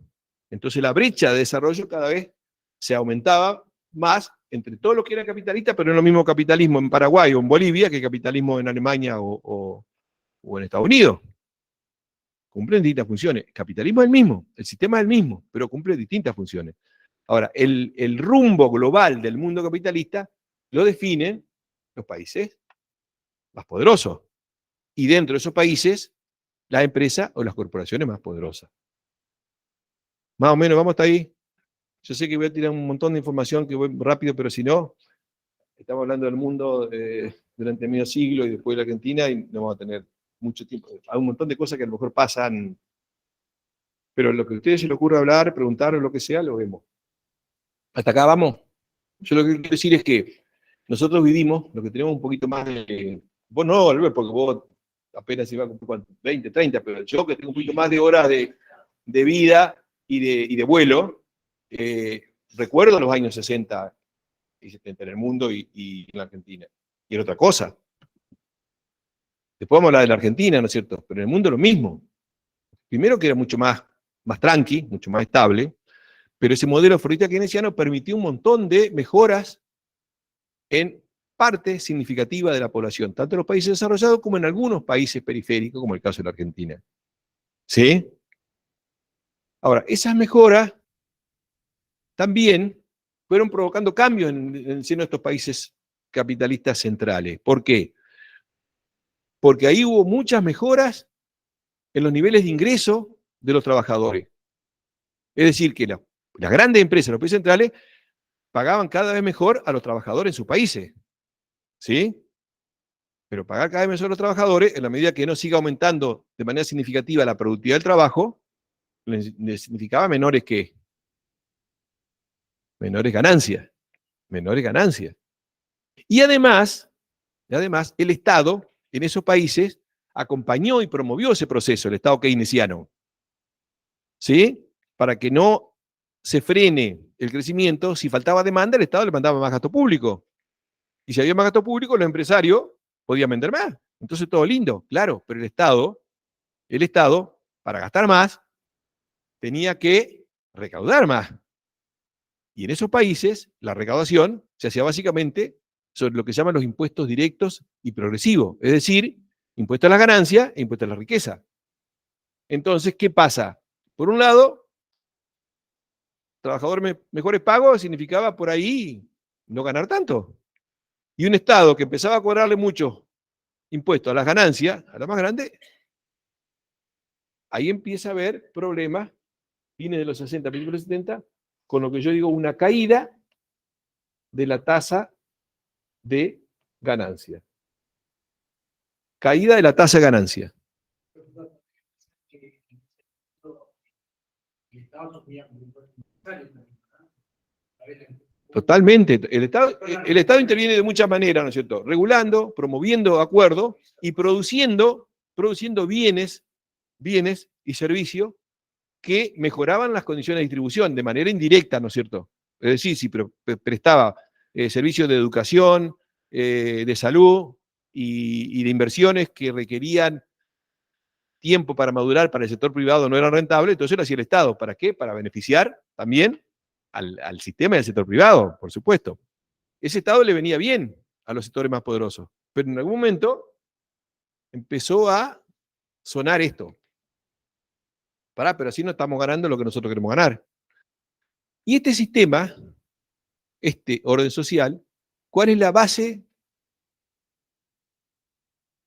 Entonces la brecha de desarrollo cada vez se aumentaba más entre todo lo que era capitalista, pero no lo mismo capitalismo en Paraguay o en Bolivia que capitalismo en Alemania o en Estados Unidos. Cumplen distintas funciones. El capitalismo es el mismo, el sistema es el mismo, pero cumple distintas funciones. Ahora, el rumbo global del mundo capitalista lo definen los países más poderosos. Y dentro de esos países, las empresas o las corporaciones más poderosas. Más o menos, vamos hasta ahí. Yo sé que voy a tirar un montón de información que voy rápido, pero si no, estamos hablando del mundo durante medio siglo y después de la Argentina y no vamos a tener mucho tiempo. Hay un montón de cosas que a lo mejor pasan, pero lo que a ustedes se les ocurra hablar, preguntar o lo que sea, lo vemos. Hasta acá vamos. Yo lo que quiero decir es que nosotros vivimos, lo que tenemos un poquito más de... Vos no, Albert, porque vos apenas iba a cumplir 20, 30, pero yo que tengo un poquito más de horas de vida y de vuelo, recuerdo los años 60 y 70 en el mundo y en la Argentina. Y era otra cosa. Después vamos a hablar de la Argentina, ¿no es cierto? Pero en el mundo lo mismo. Primero que era mucho más tranqui, mucho más estable, pero ese modelo fordista keynesiano permitió un montón de mejoras en parte significativa de la población, tanto en los países desarrollados como en algunos países periféricos, como el caso de la Argentina. ¿Sí? Ahora, esas mejoras también fueron provocando cambios en el seno de estos países capitalistas centrales. ¿Por qué? Porque ahí hubo muchas mejoras en los niveles de ingreso de los trabajadores. Es decir, que Las grandes empresas, los países centrales, pagaban cada vez mejor a los trabajadores en sus países. ¿Sí? Pero pagar cada vez mejor a los trabajadores, en la medida que no siga aumentando de manera significativa la productividad del trabajo, le significaba menores ganancias. Menores ganancias. Y además, el Estado en esos países acompañó y promovió ese proceso, el Estado keynesiano. ¿Sí? Para que no se frene el crecimiento, si faltaba demanda, el Estado le mandaba más gasto público. Y si había más gasto público, los empresarios podían vender más. Entonces todo lindo, claro, pero el Estado, para gastar más, tenía que recaudar más. Y en esos países, la recaudación se hacía básicamente sobre lo que se llaman los impuestos directos y progresivos, es decir, impuestos a las ganancias e impuestos a la riqueza. Entonces, ¿qué pasa? Por un lado, trabajadores mejores pagos significaba por ahí no ganar tanto. Y un Estado que empezaba a cobrarle muchos impuestos a las ganancias, a la más grande, ahí empieza a haber problemas, fines de los 60, principios de los 70, con lo que yo digo una caída de la tasa de ganancia. Caída de la tasa de ganancia. Totalmente. El Estado interviene de muchas maneras, ¿no es cierto? Regulando, promoviendo acuerdos y produciendo bienes y servicios que mejoraban las condiciones de distribución de manera indirecta, ¿no es cierto? Es decir, si prestaba servicios de educación, de salud y de inversiones que requerían tiempo para madurar para el sector privado no eran rentables, entonces lo hacía el Estado. ¿Para qué? Para beneficiar también al sistema del sector privado, por supuesto. Ese Estado le venía bien a los sectores más poderosos, pero en algún momento empezó a sonar esto. Pero así no estamos ganando lo que nosotros queremos ganar. Y este sistema, este orden social, ¿cuál es la base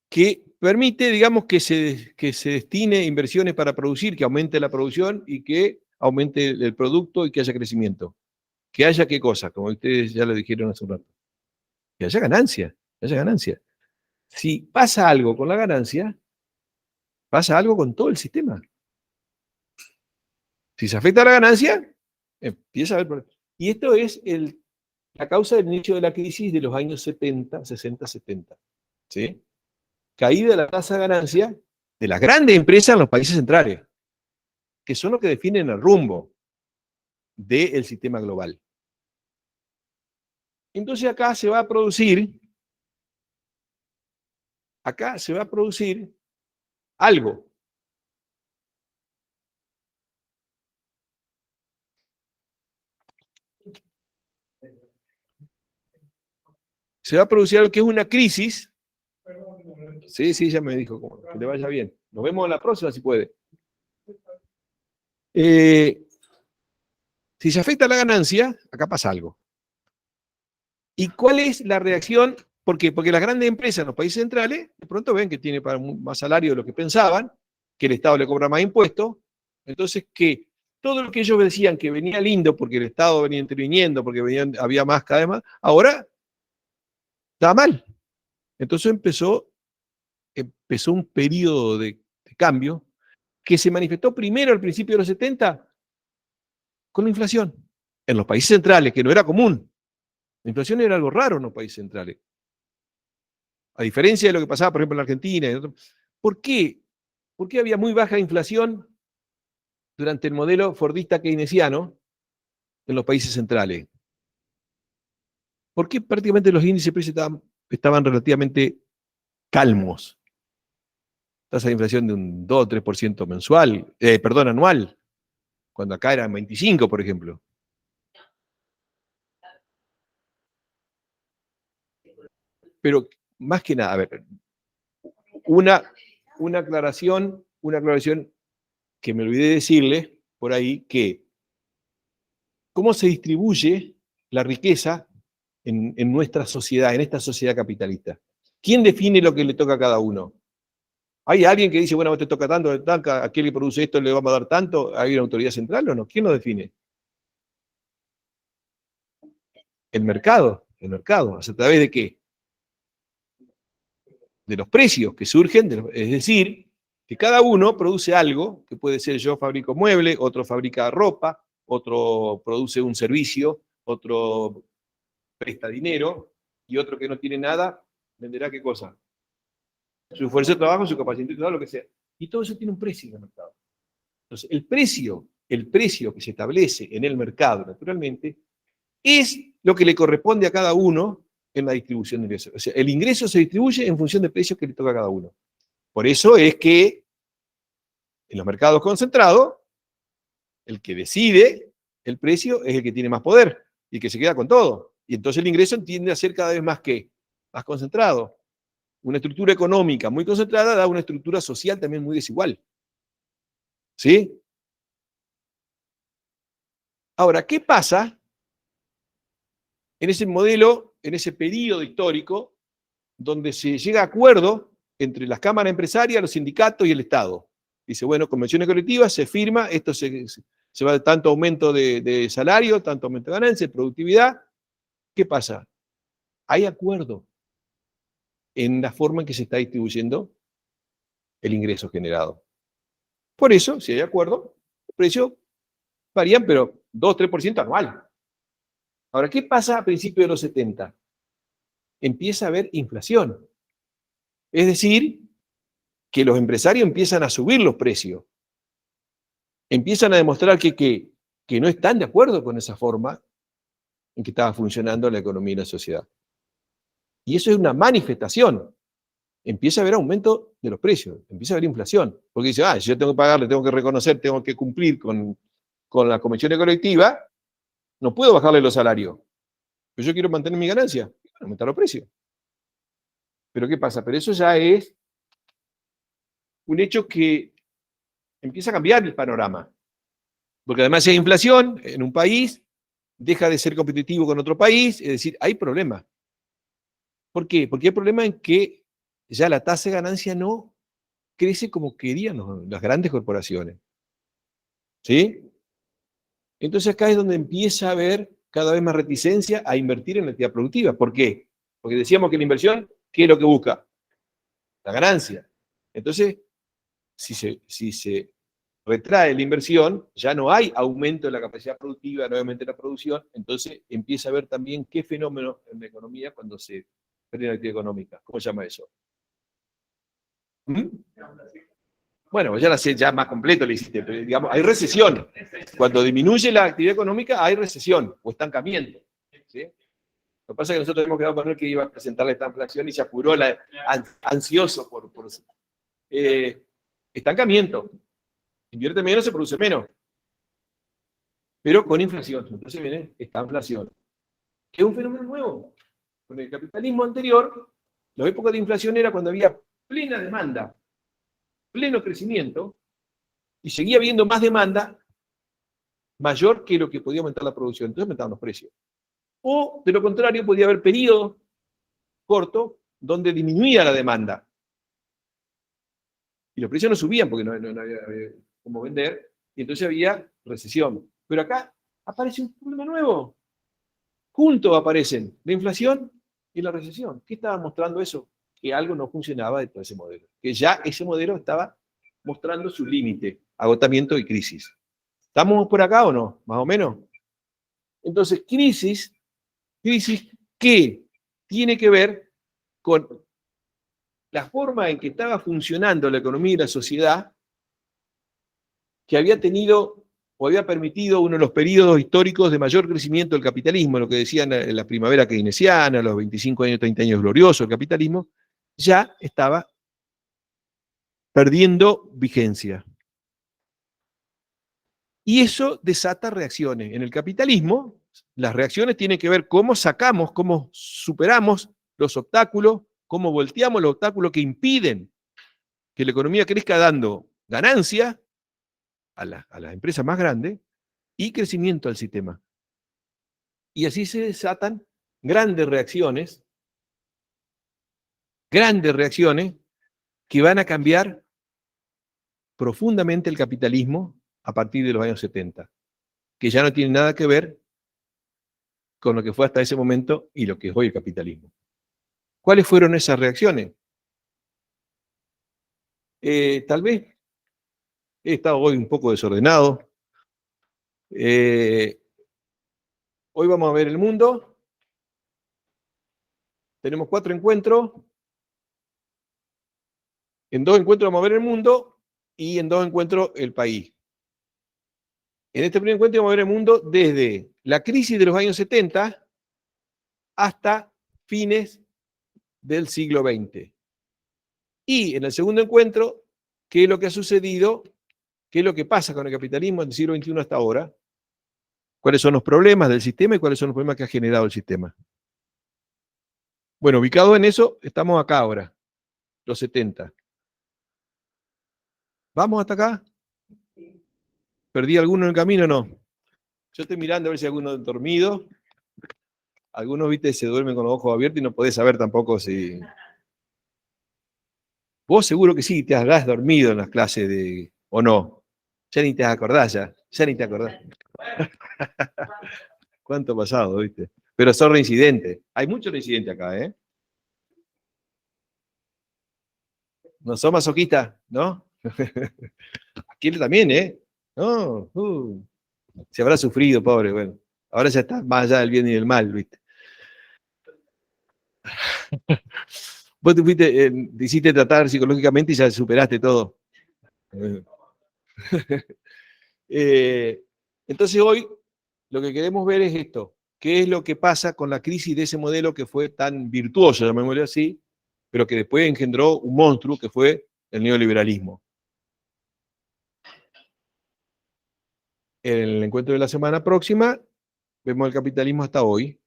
que permite, digamos, que se destine inversiones para producir, que aumente la producción y que aumente el producto y que haya crecimiento? Que haya qué cosa, como ustedes ya lo dijeron hace un rato. Que haya ganancia, que haya ganancia. Si pasa algo con la ganancia, pasa algo con todo el sistema. Si se afecta a la ganancia, empieza a haber problemas. Y esto es la causa del inicio de la crisis de los años 70, 60, 70. ¿Sí? Caída de la tasa de ganancia de las grandes empresas en los países centrales, que son los que definen el rumbo del sistema global. Entonces acá se va a producir algo. Se va a producir algo que es una crisis. Sí, ya me dijo, que le vaya bien. Nos vemos en la próxima si puede. Si se afecta la ganancia, acá pasa algo. ¿Y cuál es la reacción? ¿Por qué? Porque las grandes empresas en los países centrales de pronto ven que tiene más salario de lo que pensaban, que el Estado le cobra más impuestos, entonces que todo lo que ellos decían que venía lindo porque el Estado venía interviniendo, porque había más cada vez más, ahora estaba mal. Entonces empezó un periodo de cambio que se manifestó primero al principio de los 70 con la inflación en los países centrales, que no era común. La inflación era algo raro en los países centrales. A diferencia de lo que pasaba, por ejemplo, en la Argentina. ¿Por qué? ¿Por qué había muy baja inflación durante el modelo fordista keynesiano en los países centrales? ¿Por qué prácticamente los índices de precios estaban relativamente calmos? Tasa de inflación de un 2 o 3% anual, cuando acá eran 25, por ejemplo. Pero más que nada, a ver, una aclaración que me olvidé decirle por ahí, que cómo se distribuye la riqueza en nuestra sociedad, en esta sociedad capitalista. ¿Quién define lo que le toca a cada uno? ¿Hay alguien que dice, bueno, a te toca tanto, a aquel que produce esto le vamos a dar tanto? ¿Hay una autoridad central o no? ¿Quién lo define? El mercado, ¿a través de qué? De los precios que surgen, es decir, que cada uno produce algo, que puede ser yo fabrico mueble, otro fabrica ropa, otro produce un servicio, otro presta dinero, y otro que no tiene nada, venderá qué cosa. Su fuerza de trabajo, su capacidad intelectual, lo que sea. Y todo eso tiene un precio en el mercado. Entonces, el precio que se establece en el mercado, naturalmente, es lo que le corresponde a cada uno en la distribución de ingresos. O sea, el ingreso se distribuye en función del precio que le toca a cada uno. Por eso es que en los mercados concentrados, el que decide el precio es el que tiene más poder y el que se queda con todo. Y entonces el ingreso tiende a ser cada vez más concentrado. Una estructura económica muy concentrada da una estructura social también muy desigual. ¿Sí? Ahora, ¿qué pasa en ese modelo, en ese periodo histórico, donde se llega a acuerdo entre las cámaras empresarias, los sindicatos y el Estado? Dice, bueno, convenciones colectivas, se firma, esto se va de tanto aumento de salario, tanto aumento de ganancias, productividad. ¿Qué pasa? Hay acuerdo en la forma en que se está distribuyendo el ingreso generado. Por eso, si hay acuerdo, los precios varían, pero 2-3% anual. Ahora, ¿qué pasa a principios de los 70? Empieza a haber inflación. Es decir, que los empresarios empiezan a subir los precios. Empiezan a demostrar que no están de acuerdo con esa forma en que estaba funcionando la economía y la sociedad. Y eso es una manifestación. Empieza a haber aumento de los precios, empieza a haber inflación. Porque dice, si yo tengo que pagarle, tengo que reconocer, tengo que cumplir con la convención colectiva, no puedo bajarle los salarios. Pero yo quiero mantener mi ganancia, aumentar los precios. Pero ¿qué pasa? Pero eso ya es un hecho que empieza a cambiar el panorama. Porque además si hay inflación en un país, deja de ser competitivo con otro país, es decir, hay problemas. ¿Por qué? Porque hay problemas en que ya la tasa de ganancia no crece como querían las grandes corporaciones. ¿Sí? Entonces acá es donde empieza a haber cada vez más reticencia a invertir en la actividad productiva. ¿Por qué? Porque decíamos que la inversión, ¿qué es lo que busca? La ganancia. Entonces, si se retrae la inversión, ya no hay aumento de la capacidad productiva, no hay aumento de la producción, entonces empieza a haber también qué fenómeno en la economía cuando se frena la actividad económica. ¿Cómo se llama eso? ¿Mm? Bueno, ya la sé, ya más completo le hiciste, pero digamos, hay recesión. Cuando disminuye la actividad económica, hay recesión o estancamiento. ¿Sí? Lo que pasa es que nosotros hemos quedado con él que iba a presentar esta inflación y se apuró ansioso por estancamiento. Invierte menos, se produce menos. Pero con inflación. Entonces viene esta inflación. Que es un fenómeno nuevo. Con el capitalismo anterior, la época de inflación era cuando había plena demanda, pleno crecimiento, y seguía habiendo más demanda mayor que lo que podía aumentar la producción. Entonces aumentaban los precios. O, de lo contrario, podía haber periodos cortos donde disminuía la demanda. Y los precios no subían porque no había cómo vender, y entonces había recesión. Pero acá aparece un problema nuevo. Juntos aparecen la inflación y la recesión. ¿Qué estaba mostrando eso? Que algo no funcionaba de todo ese modelo. Que ya ese modelo estaba mostrando su límite, agotamiento y crisis. ¿Estamos por acá o no? Más o menos. Entonces, crisis que tiene que ver con la forma en que estaba funcionando la economía y la sociedad, que había tenido o había permitido uno de los periodos históricos de mayor crecimiento del capitalismo, lo que decían en la primavera keynesiana, los 25 años, 30 años gloriosos del capitalismo, ya estaba perdiendo vigencia. Y eso desata reacciones. En el capitalismo, las reacciones tienen que ver cómo sacamos, cómo superamos los obstáculos, cómo volteamos los obstáculos que impiden que la economía crezca dando ganancia a las empresas más grandes y crecimiento al sistema. Y así se desatan grandes reacciones que van a cambiar profundamente el capitalismo a partir de los años 70, que ya no tienen nada que ver con lo que fue hasta ese momento y lo que es hoy el capitalismo. ¿Cuáles fueron esas reacciones? Tal vez he estado hoy un poco desordenado. Hoy vamos a ver el mundo. Tenemos 4 encuentros. En 2 encuentros vamos a ver el mundo y en 2 encuentros el país. En este primer encuentro vamos a ver el mundo desde la crisis de los años 70 hasta fines del siglo XX. Y en el segundo encuentro, ¿qué es lo que ha sucedido? ¿Qué es lo que pasa con el capitalismo del siglo XXI hasta ahora? ¿Cuáles son los problemas del sistema y cuáles son los problemas que ha generado el sistema? Bueno, ubicado en eso, estamos acá ahora, los 70. ¿Vamos hasta acá? ¿Perdí alguno en el camino o no? Yo estoy mirando a ver si alguno ha dormido. Algunos, viste, se duermen con los ojos abiertos y no podés saber tampoco si... Vos seguro que sí, te has dormido en las clases de... ¿O no? Ya ni te acordás, ya ni te acordás. ¿Cuánto pasado, viste? Pero son reincidentes. Hay muchos reincidentes acá, ¿eh? No son masoquistas, ¿no? Aquí también, ¿eh? No, se habrá sufrido, pobre, bueno. Ahora ya está más allá del bien y del mal, ¿viste? Vos te fuiste, te hiciste tratar psicológicamente y ya superaste todo. Entonces hoy lo que queremos ver es esto. ¿Qué es lo que pasa con la crisis de ese modelo que fue tan virtuoso, llamémoslo así, pero que después engendró un monstruo que fue el neoliberalismo? En el encuentro de la semana próxima vemos el capitalismo hasta hoy,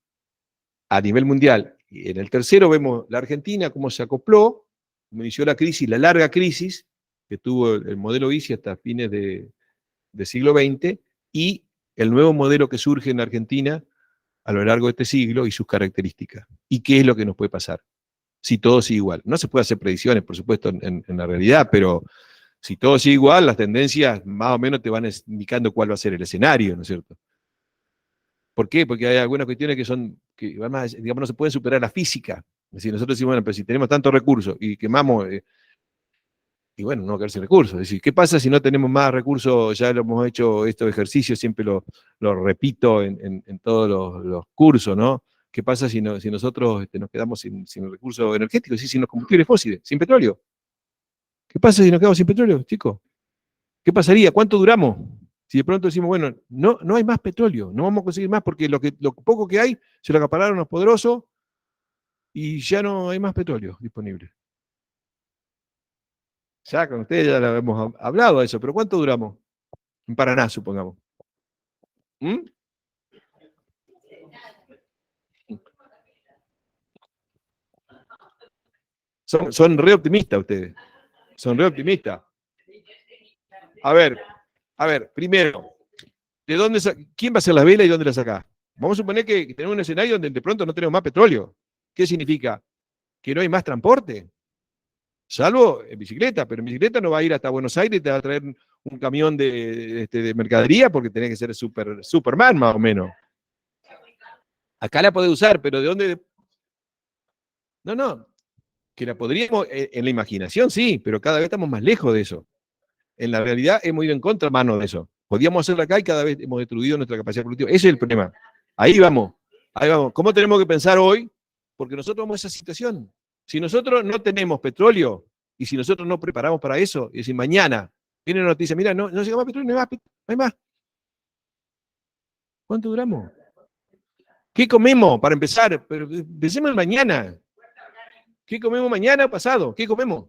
a nivel mundial. Y en el tercero vemos la Argentina, cómo se acopló, cómo inició la crisis, la larga crisis que tuvo el modelo ICI hasta fines del siglo XX, y el nuevo modelo que surge en Argentina a lo largo de este siglo y sus características. ¿Y qué es lo que nos puede pasar? Si todo sigue igual. No se puede hacer predicciones, por supuesto, en la realidad, pero si todo sigue igual, las tendencias más o menos te van indicando cuál va a ser el escenario, ¿no es cierto? ¿Por qué? Porque hay algunas cuestiones que son, que además, digamos, no se pueden superar la física. Es decir, nosotros decimos, bueno, pero si tenemos tantos recursos y quemamos, y bueno, no va a quedar sin recursos. Es decir, ¿qué pasa si no tenemos más recursos? Ya lo hemos hecho estos ejercicios, siempre lo repito en todos los cursos, ¿no? ¿Qué pasa si nosotros nos quedamos sin el recurso energético, sin los combustibles fósiles, sin petróleo? ¿Qué pasa si nos quedamos sin petróleo, chicos? ¿Qué pasaría? ¿Cuánto duramos? Si de pronto decimos, bueno, no hay más petróleo, no vamos a conseguir más porque lo poco que hay se lo acapararon los poderosos y ya no hay más petróleo disponible. Ya con ustedes ya lo hemos hablado de eso, pero ¿cuánto duramos? En Paraná, supongamos. ¿Mm? Son re optimistas ustedes. Son re optimistas. A ver, primero, ¿quién va a hacer la vela y dónde la saca? Vamos a suponer que tenemos un escenario donde de pronto no tenemos más petróleo. ¿Qué significa? Que no hay más transporte. Salvo en bicicleta, pero en bicicleta no va a ir hasta Buenos Aires y te va a traer un camión de mercadería porque tenés que ser Superman más o menos. Acá la podés usar, pero ¿de dónde? No, que la podríamos, en la imaginación sí, pero cada vez estamos más lejos de eso. En la realidad hemos ido en contramano de eso. Podíamos hacerlo acá y cada vez hemos destruido nuestra capacidad productiva. Ese es el problema. Ahí vamos. ¿Cómo tenemos que pensar hoy? Porque nosotros vamos a esa situación. Si nosotros no tenemos petróleo y si nosotros no preparamos para eso, y si mañana viene una noticia, mira, no llega más petróleo, no hay más. ¿Cuánto duramos? ¿Qué comemos para empezar? Pero empecemos mañana. ¿Qué comemos mañana o pasado? ¿Qué comemos?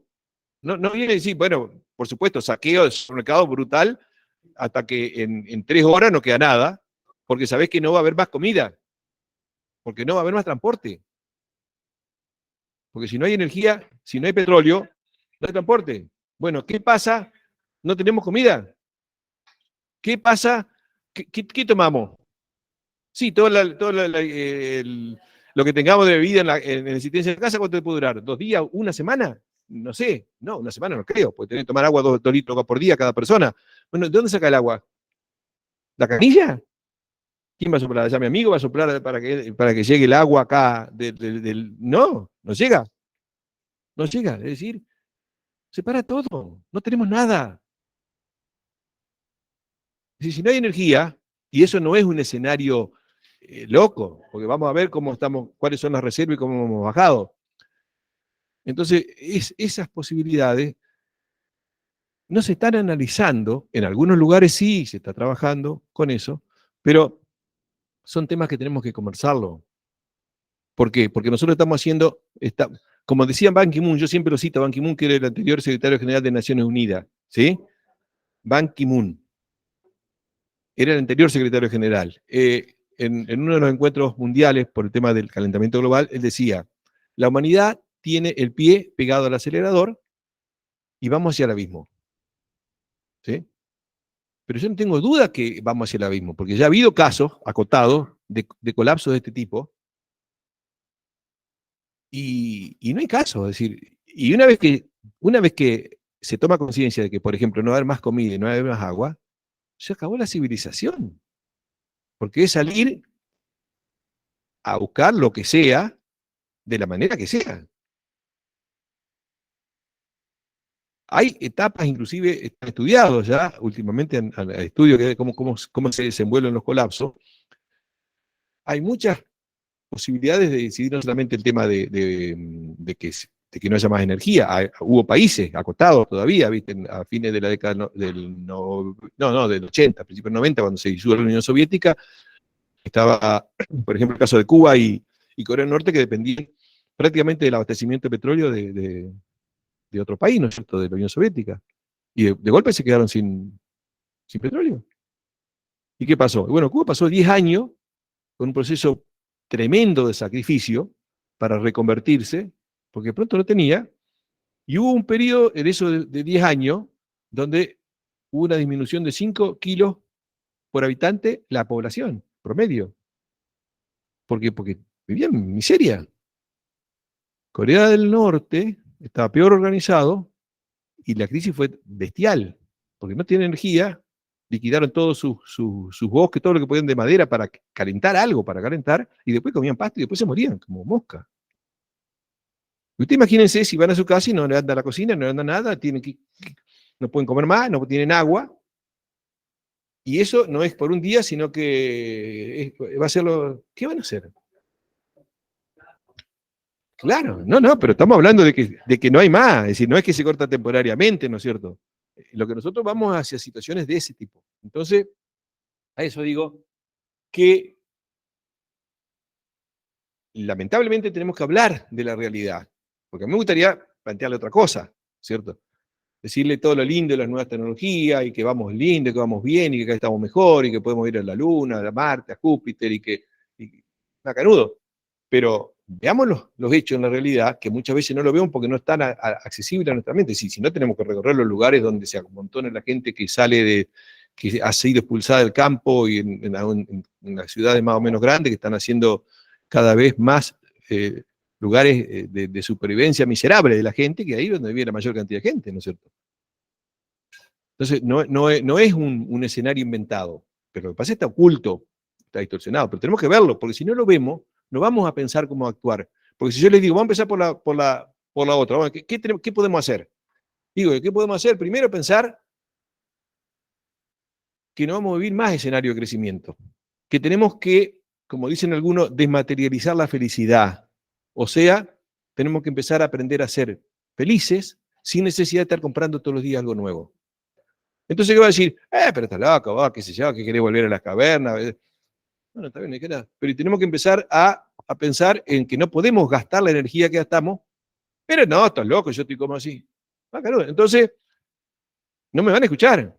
No viene a decir, bueno, por supuesto, saqueo del supermercado brutal hasta que en 3 horas no queda nada, porque sabés que no va a haber más comida, porque no va a haber más transporte. Porque si no hay energía, si no hay petróleo, no hay transporte. Bueno, ¿qué pasa? ¿No tenemos comida? ¿Qué pasa? ¿Qué tomamos? Sí, lo que tengamos de bebida en la existencia de casa, ¿cuánto puede durar? ¿2 días? ¿Una semana? No sé. No, una semana no creo, porque tenés que tomar agua 2 litros por día cada persona. Bueno, ¿de dónde saca el agua? ¿La canilla? ¿Quién va a soplar? ¿Ya mi amigo va a soplar para que llegue el agua acá? No, no llega. No llega. Es decir, se para todo. No tenemos nada. Es decir, si no hay energía, y eso no es un escenario loco, porque vamos a ver cómo estamos, cuáles son las reservas y cómo hemos bajado. Entonces, esas posibilidades no se están analizando. En algunos lugares sí se está trabajando con eso, pero son temas que tenemos que conversarlo. ¿Por qué? Porque nosotros estamos haciendo, como decía Ban Ki-moon, yo siempre lo cito a Ban Ki-moon, que era el anterior secretario general de Naciones Unidas, ¿sí? Ban Ki-moon era el anterior secretario general. En uno de los encuentros mundiales por el tema del calentamiento global, él decía, la humanidad tiene el pie pegado al acelerador y vamos hacia el abismo, ¿sí? Pero yo no tengo duda que vamos hacia el abismo, porque ya ha habido casos acotados de colapsos de este tipo, y no hay caso. Es decir, y una vez que se toma conciencia de que, por ejemplo, no va a haber más comida y no va a haber más agua, se acabó la civilización. Porque es salir a buscar lo que sea, de la manera que sea. Hay etapas, inclusive, están estudiados ya últimamente en estudios de cómo se desenvuelven los colapsos. Hay muchas posibilidades de decidir no solamente el tema de que no haya más energía. Hubo países acotados todavía, ¿viste? A fines de la década del 80, principios del 90, cuando se disolvió la Unión Soviética, estaba, por ejemplo, el caso de Cuba y Corea del Norte, que dependían prácticamente del abastecimiento de petróleo de otro país, ¿no es cierto?, de la Unión Soviética. Y de golpe se quedaron sin petróleo. ¿Y qué pasó? Bueno, Cuba pasó 10 años con un proceso tremendo de sacrificio para reconvertirse, porque pronto no tenía, y hubo un periodo en eso de 10 años donde hubo una disminución de 5 kilos por habitante la población promedio. ¿Por qué? Porque vivían en miseria. Corea del Norte estaba peor organizado y la crisis fue bestial, porque no tiene energía, liquidaron todos sus bosques, todo lo que podían de madera para calentar algo, para calentar, y después comían pasto y después se morían como moscas. Usted imagínense si van a su casa y no le anda la cocina, no le anda nada, no pueden comer más, no tienen agua, y eso no es por un día, sino que va a ser ¿qué van a hacer? Claro, no, pero estamos hablando de que no hay más, es decir, no es que se corta temporariamente, ¿no es cierto? Lo que nosotros vamos hacia situaciones de ese tipo. Entonces, a eso digo que lamentablemente tenemos que hablar de la realidad, porque a mí me gustaría plantearle otra cosa, ¿cierto? Decirle todo lo lindo de las nuevas tecnologías y que vamos lindo, que vamos bien y que acá estamos mejor y que podemos ir a la Luna, a Marte, a Júpiter y macanudo. Pero veamos los hechos en la realidad, que muchas veces no lo vemos porque no están accesibles a nuestra mente. Si no, tenemos que recorrer los lugares donde se amontona la gente que que ha sido expulsada del campo y en las ciudades más o menos grandes que están haciendo cada vez más lugares de supervivencia miserable de la gente, que ahí es donde vive la mayor cantidad de gente, ¿no es cierto? Entonces, no es un escenario inventado, pero lo que pasa es que está oculto, está distorsionado, pero tenemos que verlo, porque si no lo vemos, no vamos a pensar cómo actuar. Porque si yo les digo, vamos a empezar por la otra, bueno, ¿qué podemos hacer? Digo, ¿qué podemos hacer? Primero pensar que no vamos a vivir más escenario de crecimiento, que tenemos que, como dicen algunos, desmaterializar la felicidad. O sea, tenemos que empezar a aprender a ser felices sin necesidad de estar comprando todos los días algo nuevo. Entonces, ¿qué va a decir? Pero está loco, vos, qué sé yo, que querés volver a las cavernas. Bueno, está bien, pero tenemos que empezar a pensar en que no podemos gastar la energía que gastamos, pero no, estás loco, yo estoy como así. Entonces, no me van a escuchar.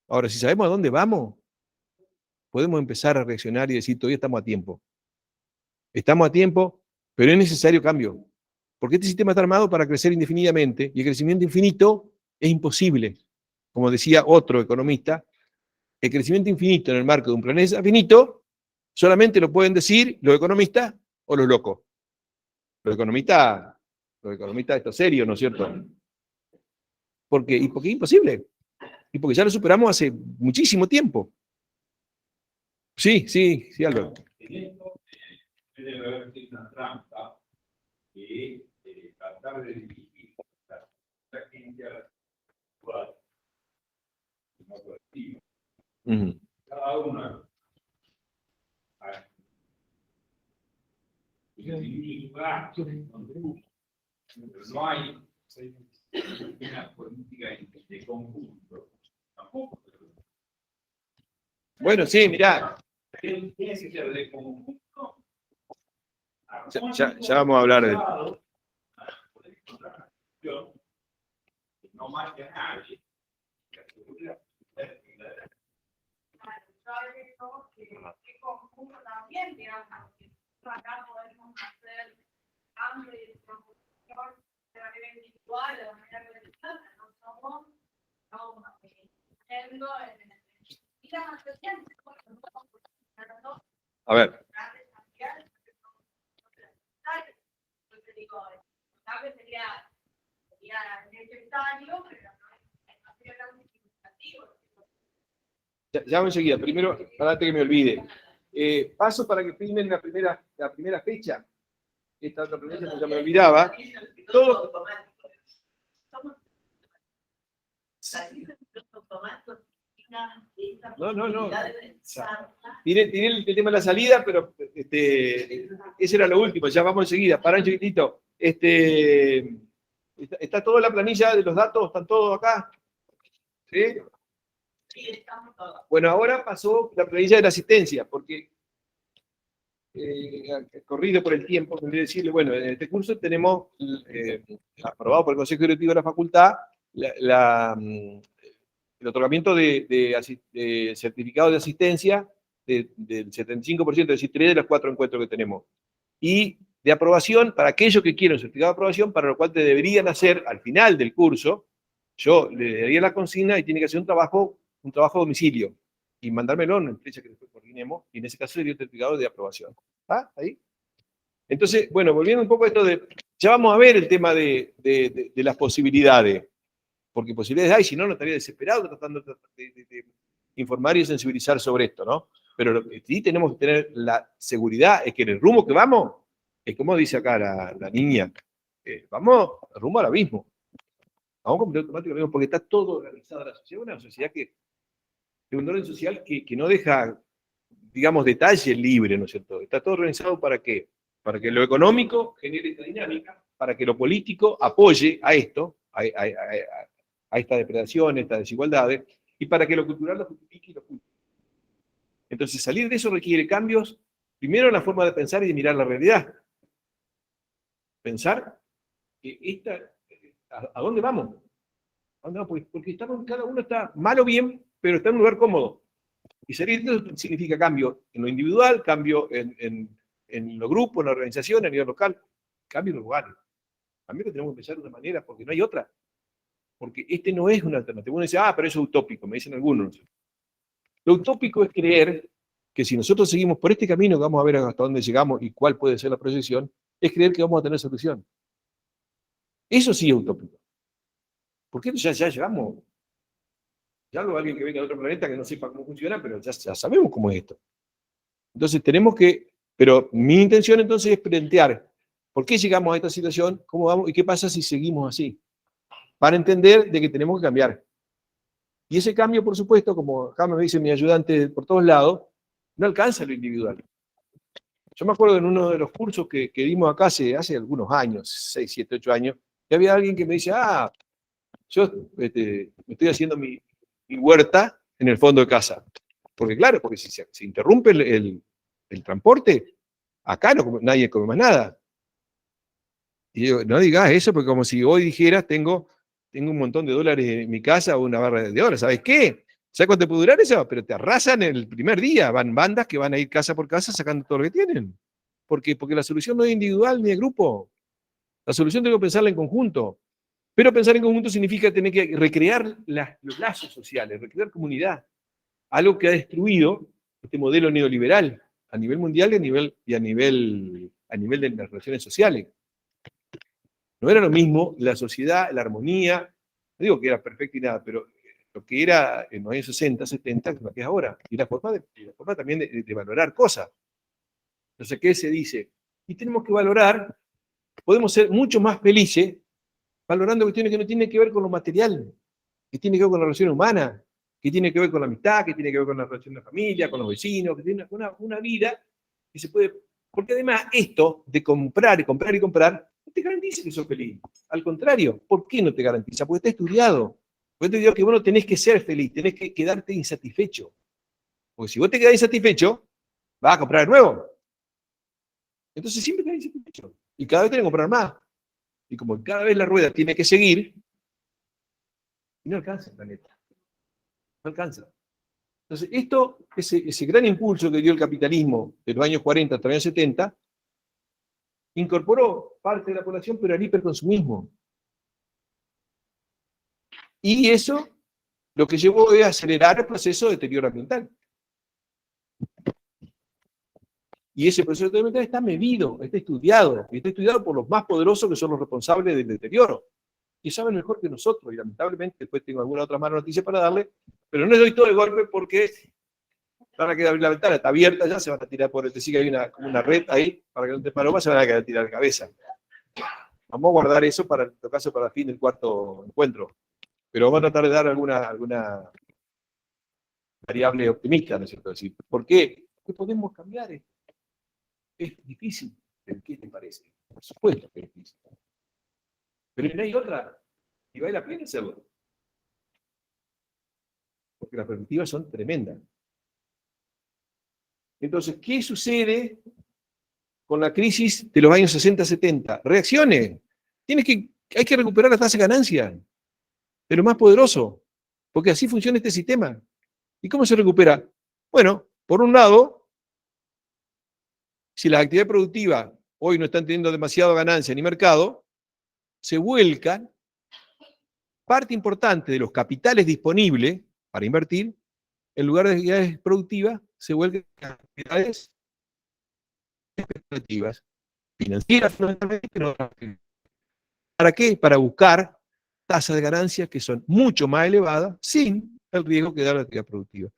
Ahora, si sabemos a dónde vamos, podemos empezar a reaccionar y decir, todavía estamos a tiempo. Estamos a tiempo, pero es necesario cambio. Porque este sistema está armado para crecer indefinidamente y el crecimiento infinito es imposible. Como decía otro economista, el crecimiento infinito en el marco de un planeta finito solamente lo pueden decir los economistas o los locos. Los economistas esto es serio, ¿no es cierto? Porque es imposible. Y porque ya lo superamos hace muchísimo tiempo. Sí, sí, sí, Alberto. En esto debe haber una trampa que tratar de dirigir la gente a la ciudad, no colectiva. Cada una individual, pero no hay una política de conjunto. Tampoco. Bueno, sí, mirá. Tiene que ser de conjunto. Ya vamos a hablar de... No más que a nadie. Que conjunto también, digamos, que acá podemos hacer cambio y transformación de manera individual, de manera colectiva, no somos yendo en y las asociaciones, A ver. Entonces digo, el sería necesario, pero no sería tan significativo. Ya vamos enseguida. Primero, para antes que me olvide. Paso para que filmen la primera fecha. Esta otra pregunta que ya me olvidaba. Todo... No. Tiene el tema de la salida, pero ese era lo último. Ya vamos enseguida. Pará un chiquitito. Está toda la planilla de los datos, están todos acá. ¿Sí? Bueno, ahora pasó la planilla de la asistencia, porque corrido por el tiempo, tendría que decirle, bueno, en este curso tenemos aprobado por el Consejo Directivo de la Facultad el otorgamiento de certificado de asistencia del 75%, es decir, 3 de los 4 encuentros que tenemos. Y de aprobación para aquellos que quieren certificado de aprobación, para lo cual te deberían hacer al final del curso, yo le daría la consigna y tiene que hacer un trabajo a domicilio y mandármelo en una fecha que después coordinemos, y en ese caso sería un certificado de aprobación. ¿Ah? ¿Ahí? Entonces, bueno, volviendo un poco a esto de, ya vamos a ver el tema de las posibilidades, porque posibilidades hay, si no, no estaría desesperado tratando de informar y sensibilizar sobre esto, ¿no? Pero lo que sí tenemos que tener la seguridad es que en el rumbo que vamos, es como dice acá la niña, vamos rumbo al abismo. Vamos con automático al abismo, porque está todo organizado en la sociedad, una sociedad que es un orden social que no deja, digamos, detalle libre, ¿no es cierto? Está todo organizado ¿para qué? Para que lo económico genere esta dinámica, para que lo político apoye a esto, a esta depredación, a estas desigualdades, y para que lo cultural lo justifique y lo oculte. Entonces, salir de eso requiere cambios, primero en la forma de pensar y de mirar la realidad. Pensar que ¿a dónde vamos? ¿A dónde vamos? Porque cada uno está mal o bien, pero está en un lugar cómodo. Y salir de eso significa cambio en lo individual, cambio en los grupos, en la organización, a nivel local, cambio en los lugares. También lo tenemos que pensar de una manera, porque no hay otra. Porque no es una alternativa. Uno dice, pero eso es utópico, me dicen algunos. Lo utópico es creer que si nosotros seguimos por este camino, que vamos a ver hasta dónde llegamos y cuál puede ser la proyección, es creer que vamos a tener solución. Eso sí es utópico. Porque ya llegamos. Ya algo alguien que venga de otro planeta que no sepa cómo funciona, pero ya sabemos cómo es esto. Entonces tenemos que, pero mi intención entonces es plantear por qué llegamos a esta situación, cómo vamos y qué pasa si seguimos así. Para entender de que tenemos que cambiar. Y ese cambio, por supuesto, como acá me dice mi ayudante por todos lados, no alcanza lo individual. Yo me acuerdo en uno de los cursos que dimos acá hace algunos años, 6, 7, 8 años, que había alguien que me dice, yo me estoy haciendo mi huerta en el fondo de casa. Porque claro, porque si se interrumpe el transporte, acá nadie come más nada. Y digo, no digas eso, porque como si hoy dijeras, tengo un montón de dólares en mi casa o una barra de dólares. ¿Sabes qué? ¿Sabes cuánto puede durar eso? Pero te arrasan el primer día. Van bandas que van a ir casa por casa sacando todo lo que tienen. ¿Por qué? Porque la solución no es individual ni de grupo. La solución tengo que pensarla en conjunto. Pero pensar en conjunto significa tener que recrear los lazos sociales, recrear comunidad. Algo que ha destruido este modelo neoliberal a nivel mundial y a nivel de las relaciones sociales. No era lo mismo la sociedad, la armonía, no digo que era perfecta y nada, pero lo que era en los años 60, 70, lo que es ahora. Y la forma también de valorar cosas. Entonces, ¿qué se dice? Y tenemos que valorar, podemos ser mucho más felices valorando cuestiones que no tienen que ver con lo material, que tienen que ver con la relación humana, que tiene que ver con la amistad, que tiene que ver con la relación de familia, con los vecinos, que tiene una vida que se puede... Porque además esto de comprar y comprar y comprar, no te garantiza que sos feliz. Al contrario, ¿por qué no te garantiza? Porque está estudiado. Porque te digo que vos no tenés que ser feliz, tenés que quedarte insatisfecho. Porque si vos te quedás insatisfecho, vas a comprar de nuevo. Entonces siempre tenés insatisfecho. Y cada vez tenés que comprar más. Y como cada vez la rueda tiene que seguir, y no alcanza el planeta. No alcanza. Entonces, ese gran impulso que dio el capitalismo de los años 40 hasta los años 70, incorporó parte de la población, pero al hiperconsumismo. Y eso lo que llevó es a acelerar el proceso de deterioro ambiental. Y ese proceso de deterioro ambiental está medido, está estudiado, y está estudiado por los más poderosos que son los responsables del deterioro. Y saben mejor que nosotros, y lamentablemente después tengo alguna otra mala noticia para darle, pero no les doy todo el golpe porque van a quedar abrir la ventana, está abierta ya, se van a tirar por el que hay como una red ahí, para que no te paloma, se van a quedar tirar de cabeza. Vamos a guardar eso para, en todo caso, para el fin del cuarto encuentro. Pero vamos a tratar de dar alguna variable optimista, ¿no es cierto? Es decir, ¿por qué? Porque podemos cambiar esto. Es difícil, pero ¿qué te parece? Por supuesto que es difícil. Pero no hay otra, y vale la pena hacerlo. Porque las perspectivas son tremendas. Entonces, ¿qué sucede con la crisis de los años 60-70? Reaccione. Hay que recuperar la tasa de ganancia de lo más poderoso, porque así funciona este sistema. ¿Y cómo se recupera? Bueno, por un lado, si la actividad productiva hoy no están teniendo demasiada ganancia ni mercado, se vuelcan parte importante de los capitales disponibles para invertir, en lugar de actividades productivas, se vuelcan actividades especulativas, financieras fundamentalmente, pero ¿para qué? Para buscar tasas de ganancias que son mucho más elevadas sin el riesgo que da la actividad productiva.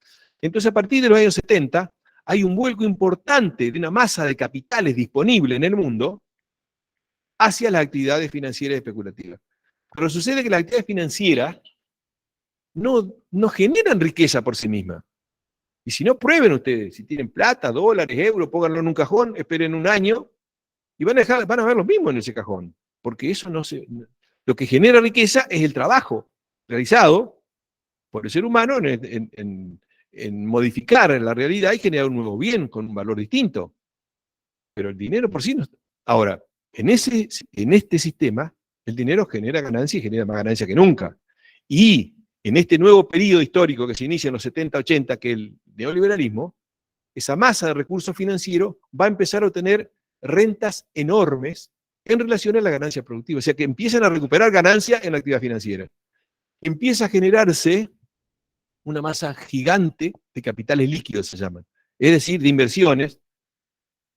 Entonces, a partir de los años 70, hay un vuelco importante de una masa de capitales disponible en el mundo hacia las actividades financieras y especulativas. Pero sucede que las actividades financieras no generan riqueza por sí mismas. Y si no, prueben ustedes, si tienen plata, dólares, euros, pónganlo en un cajón, esperen un año y van a ver lo mismo en ese cajón. Porque eso lo que genera riqueza es el trabajo realizado por el ser humano en modificar la realidad y generar un nuevo bien con un valor distinto. Pero el dinero por sí no está. Ahora, en este sistema, el dinero genera ganancia y genera más ganancia que nunca. Y en este nuevo periodo histórico que se inicia en los 70-80, que es el neoliberalismo, esa masa de recursos financieros va a empezar a obtener rentas enormes en relación a la ganancia productiva. O sea que empiezan a recuperar ganancias en la actividad financiera. Empieza a generarse una masa gigante de capitales líquidos, se llaman. Es decir, de inversiones,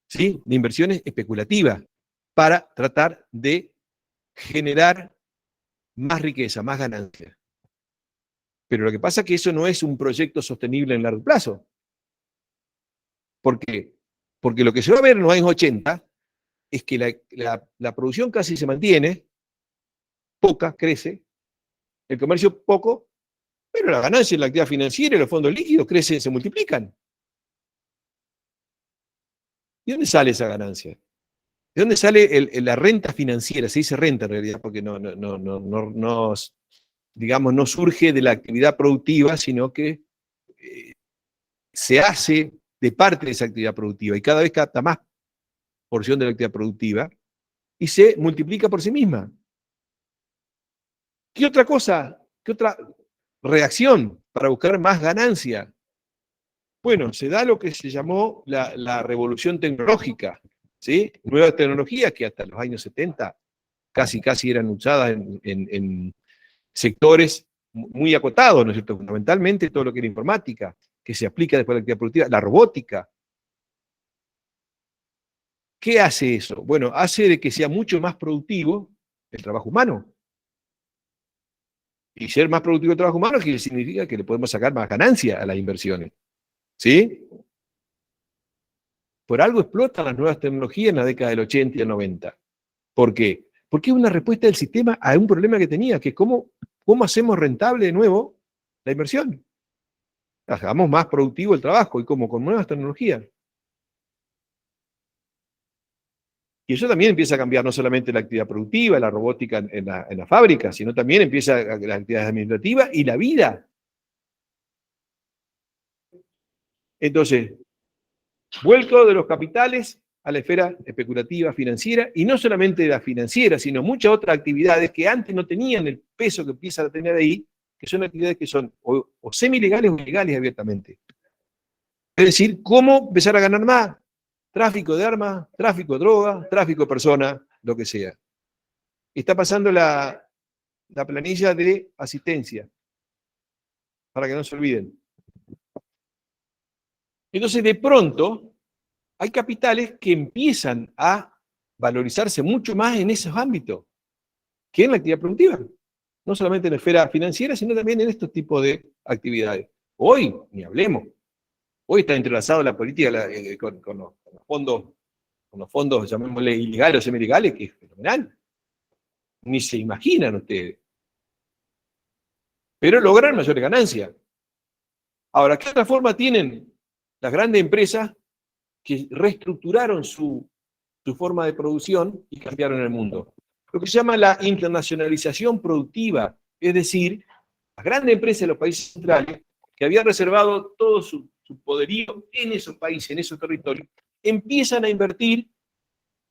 ¿sí? De inversiones especulativas, para tratar de generar más riqueza, más ganancia. Pero lo que pasa es que eso no es un proyecto sostenible en largo plazo. ¿Por qué? Porque lo que se va a ver en los años 80 es que la producción casi se mantiene, poca, crece, el comercio poco, pero la ganancia en la actividad financiera y los fondos líquidos crecen, se multiplican. ¿De dónde sale esa ganancia? ¿De dónde sale la renta financiera? Se dice renta en realidad, porque digamos, no surge de la actividad productiva, sino que se hace de parte de esa actividad productiva y cada vez capta más porción de la actividad productiva y se multiplica por sí misma. ¿Qué otra cosa? ¿Qué otra reacción para buscar más ganancia? Bueno, se da lo que se llamó la revolución tecnológica, ¿sí? Nuevas tecnologías que hasta los años 70 casi eran usadas en sectores muy acotados, ¿no es cierto? Fundamentalmente todo lo que era informática, que se aplica después a la actividad productiva, la robótica. ¿Qué hace eso? Bueno, hace de que sea mucho más productivo el trabajo humano. Y ser más productivo el trabajo humano significa que le podemos sacar más ganancia a las inversiones. ¿Sí? Por algo explotan las nuevas tecnologías en la década del 80 y el 90. ¿Por qué? Porque es una respuesta del sistema a un problema que tenía, que es cómo hacemos rentable de nuevo la inversión. Hagamos más productivo el trabajo y como con nuevas tecnologías. Y eso también empieza a cambiar no solamente la actividad productiva, la robótica en la fábrica, sino también empieza las actividades administrativas y la vida. Entonces, vuelco de los capitales a la esfera especulativa, financiera, y no solamente la financiera, sino muchas otras actividades que antes no tenían el peso que empiezan a tener ahí, que son actividades que son o semi-legales o legales abiertamente. Es decir, ¿cómo empezar a ganar más? Tráfico de armas, tráfico de drogas, tráfico de personas, lo que sea. Está pasando la planilla de asistencia, para que no se olviden. Entonces, de pronto, hay capitales que empiezan a valorizarse mucho más en esos ámbitos que en la actividad productiva. No solamente en la esfera financiera, sino también en estos tipos de actividades. Hoy, ni hablemos. Hoy está entrelazado la política con los fondos, llamémosle ilegales o semi-legales, que es fenomenal. Ni se imaginan ustedes. Pero logran mayores ganancias. Ahora, ¿qué otra forma tienen las grandes empresas que reestructuraron su forma de producción y cambiaron el mundo? Lo que se llama la internacionalización productiva, es decir, las grandes empresas de los países centrales, que habían reservado todo su poderío en esos países, en esos territorios, empiezan a invertir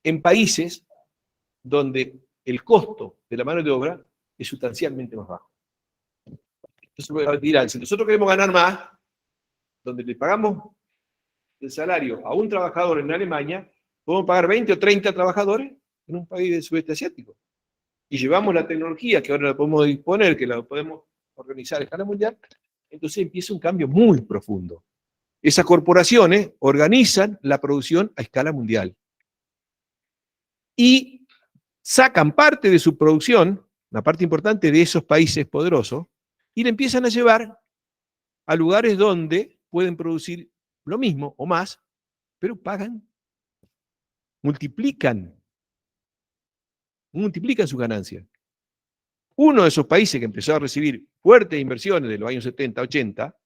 en países donde el costo de la mano de obra es sustancialmente más bajo. Entonces dirán, si nosotros queremos ganar más, donde le pagamos el salario a un trabajador en Alemania, podemos pagar 20 o 30 trabajadores en un país del sudeste asiático. Y llevamos la tecnología, que ahora la podemos disponer, que la podemos organizar a escala mundial, entonces empieza un cambio muy profundo. Esas corporaciones organizan la producción a escala mundial. Y sacan parte de su producción, una parte importante de esos países poderosos, y la empiezan a llevar a lugares donde pueden producir lo mismo o más, pero pagan, multiplican sus ganancias. Uno de esos países que empezó a recibir fuertes inversiones de los años 70, 80,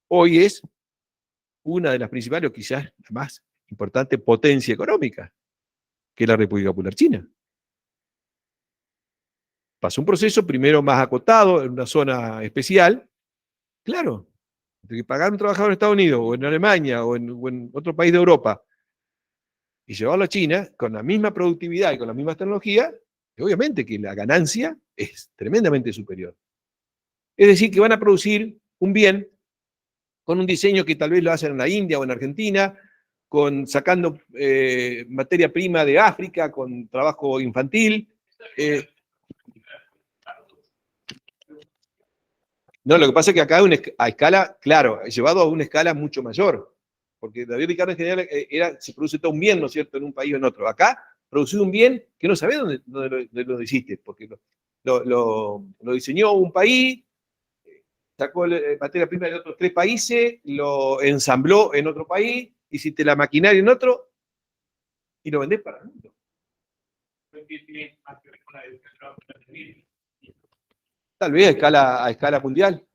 hoy es una de las principales, o quizás la más importante potencia económica, que es la República Popular China. Pasó un proceso primero más acotado, en una zona especial. Claro, de que pagar a un trabajador en Estados Unidos, o en Alemania, o en otro país de Europa, y llevarlo a China con la misma productividad y con la misma tecnología, obviamente que la ganancia es tremendamente superior. Es decir, que van a producir un bien con un diseño que tal vez lo hacen en la India o en Argentina, sacando materia prima de África, con trabajo infantil. No, lo que pasa es que acá a escala, claro, llevado a una escala mucho mayor, porque David Ricardo en general se produce todo un bien, ¿no es cierto?, en un país o en otro. Acá, producir un bien que no sabés dónde lo hiciste, porque lo diseñó un país, sacó materia prima de otros 3 países, lo ensambló en otro país, hiciste la maquinaria en otro, y lo vendés para el mundo. Tal vez a escala mundial.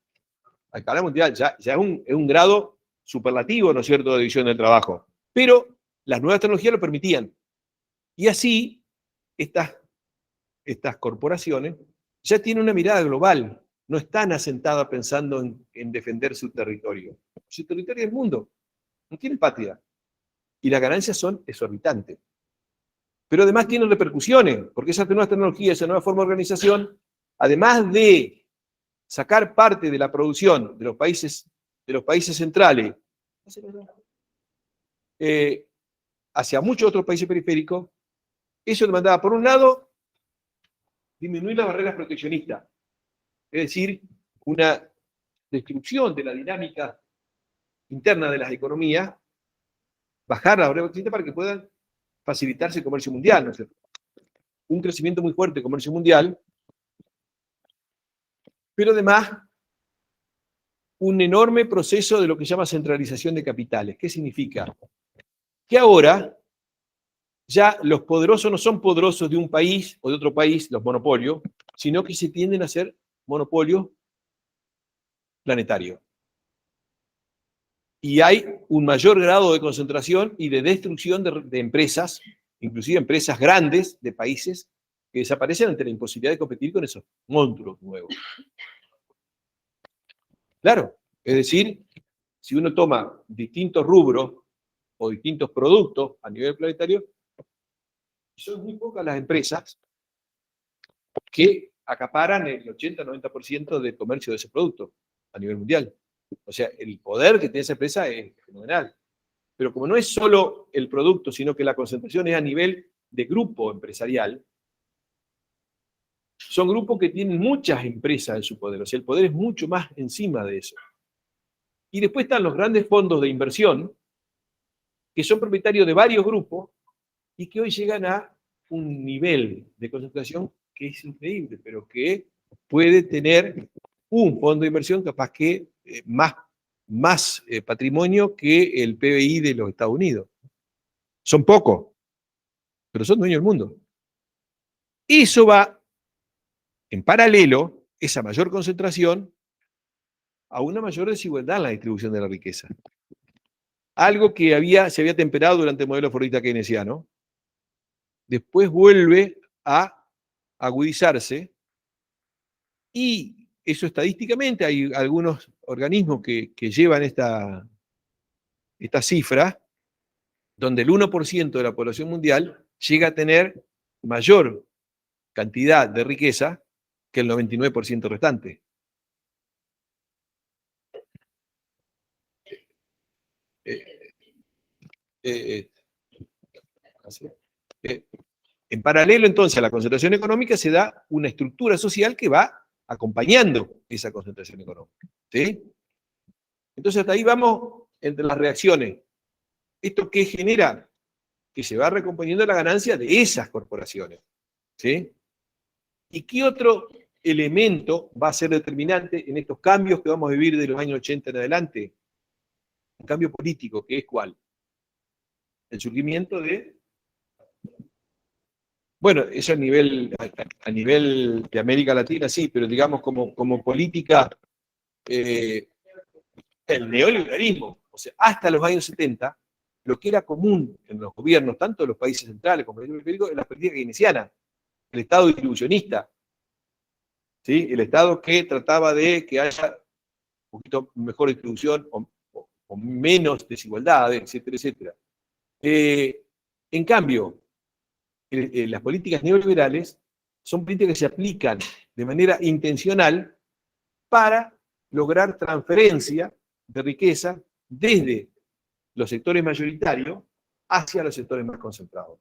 A escala mundial ya es un grado superlativo, ¿no es cierto?, de división del trabajo. Pero las nuevas tecnologías lo permitían. Y así, estas corporaciones ya tienen una mirada global. No están asentadas pensando en defender su territorio. Su territorio es el mundo. No tienen patria. Y las ganancias son exorbitantes. Pero además tienen repercusiones, porque esas nuevas tecnologías, esa nueva forma de organización, además de sacar parte de la producción de los países centrales hacia muchos otros países periféricos, eso demandaba, por un lado, disminuir las barreras proteccionistas, es decir, una destrucción de la dinámica interna de las economías, bajar la barrera proteccionista para que puedan facilitarse el comercio mundial, ¿no es cierto? Un crecimiento muy fuerte del comercio mundial pero además un enorme proceso de lo que se llama centralización de capitales. ¿Qué significa? Que ahora ya los poderosos no son poderosos de un país o de otro país, los monopolios, sino que se tienden a ser monopolios planetarios. Y hay un mayor grado de concentración y de destrucción de empresas, inclusive empresas grandes de países, que desaparecen ante la imposibilidad de competir con esos monstruos nuevos. Claro, es decir, si uno toma distintos rubros o distintos productos a nivel planetario, son muy pocas las empresas que acaparan el 80-90% del comercio de ese producto a nivel mundial. O sea, el poder que tiene esa empresa es fenomenal. Pero como no es solo el producto, sino que la concentración es a nivel de grupo empresarial, son grupos que tienen muchas empresas en su poder. O sea, el poder es mucho más encima de eso. Y después están los grandes fondos de inversión, que son propietarios de varios grupos y que hoy llegan a un nivel de concentración que es increíble, pero que puede tener un fondo de inversión capaz que más patrimonio que el PBI de los Estados Unidos. Son pocos, pero son dueños del mundo. Eso va en paralelo, esa mayor concentración, a una mayor desigualdad en la distribución de la riqueza. Algo que se había temperado durante el modelo fordista keynesiano, después vuelve a agudizarse y eso estadísticamente hay algunos organismos que llevan esta cifra, donde el 1% de la población mundial llega a tener mayor cantidad de riqueza que el 99% restante. En paralelo, entonces, a la concentración económica se da una estructura social que va acompañando esa concentración económica. ¿Sí? Entonces, hasta ahí vamos entre las reacciones. ¿Esto qué genera? Que se va recomponiendo la ganancia de esas corporaciones. ¿Sí? ¿Y qué otro elemento va a ser determinante en estos cambios que vamos a vivir de los años 80 en adelante? Un cambio político, que es ¿cuál? El surgimiento de... Bueno, eso a nivel de América Latina, sí, pero digamos como política, el neoliberalismo, o sea, hasta los años 70, lo que era común en los gobiernos, tanto de los países centrales como de los periféricos, en la política keynesiana, el Estado distribucionista, ¿sí? El Estado que trataba de que haya un poquito mejor distribución o menos desigualdades, etcétera, etcétera. En cambio, las políticas neoliberales son políticas que se aplican de manera intencional para lograr transferencia de riqueza desde los sectores mayoritarios hacia los sectores más concentrados.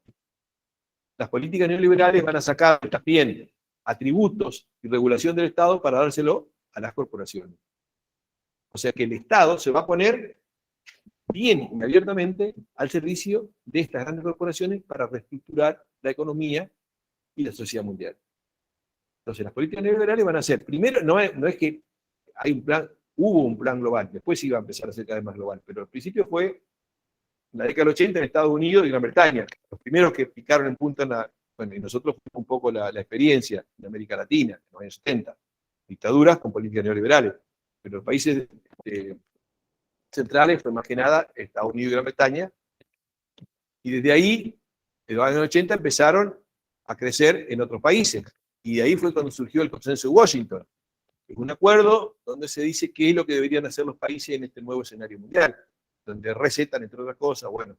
Las políticas neoliberales van a sacar también atributos y regulación del Estado para dárselo a las corporaciones. O sea que el Estado se va a poner bien y abiertamente al servicio de estas grandes corporaciones para reestructurar la economía y la sociedad mundial. Entonces, las políticas neoliberales van a ser, primero, no es que hay un plan, hubo un plan global, después iba a empezar a ser cada vez más global, pero al principio fue en la década del 80 en Estados Unidos y Gran Bretaña, los primeros que picaron en punta bueno, y nosotros fuimos un poco la experiencia en América Latina, en los años 70, dictaduras con políticas neoliberales, pero los países centrales fue más que nada Estados Unidos y Gran Bretaña, y desde ahí, en los años 80, empezaron a crecer en otros países, y de ahí fue cuando surgió el consenso de Washington, que es un acuerdo donde se dice qué es lo que deberían hacer los países en este nuevo escenario mundial, donde recetan, entre otras cosas, bueno,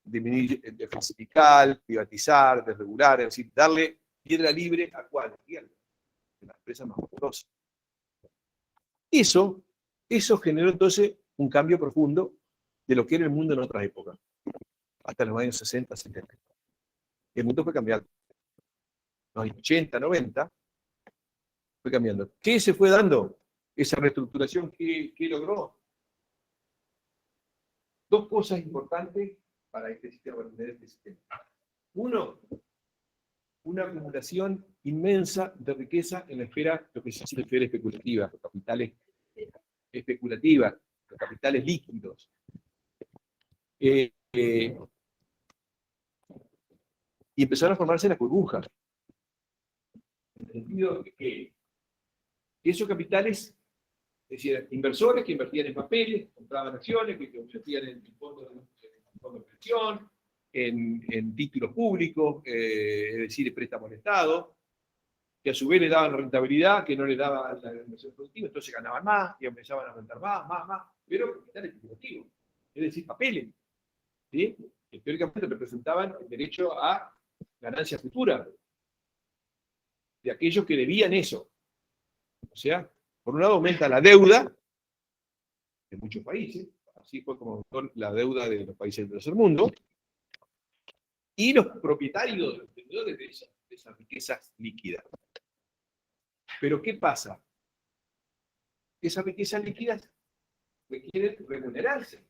disminuir el déficit fiscal, privatizar, desregular, es decir, darle piedra libre a cuál, a las empresas más poderosas. Eso generó entonces un cambio profundo de lo que era el mundo en otras épocas, hasta los años 60, 70. El mundo fue cambiando. Los años 80, 90, fue cambiando. ¿Qué se fue dando? Esa reestructuración que logró. Dos cosas importantes para este sistema. Uno, una acumulación inmensa de riqueza en la esfera, lo que se llama esfera especulativa, los capitales especulativas, los capitales líquidos. Y empezaron a formarse las burbujas. En el sentido de que esos capitales, es decir, inversores que invertían en papeles, compraban acciones, que invertían en fondos de inversión, en títulos públicos, es decir, préstamos al Estado, que a su vez le daban rentabilidad que no le daba la inversión productiva, entonces ganaban más y empezaban a rentar más, pero capital especulativo, es decir, papeles, ¿sí? Que teóricamente representaban el derecho a ganancia futura de aquellos que debían eso. O sea, por un lado aumenta la deuda de muchos países, así fue como aumentó la deuda de los países del tercer mundo, y los propietarios, los tenedores de esas riquezas líquidas. Pero ¿qué pasa? Esas riquezas líquidas requieren remunerarse.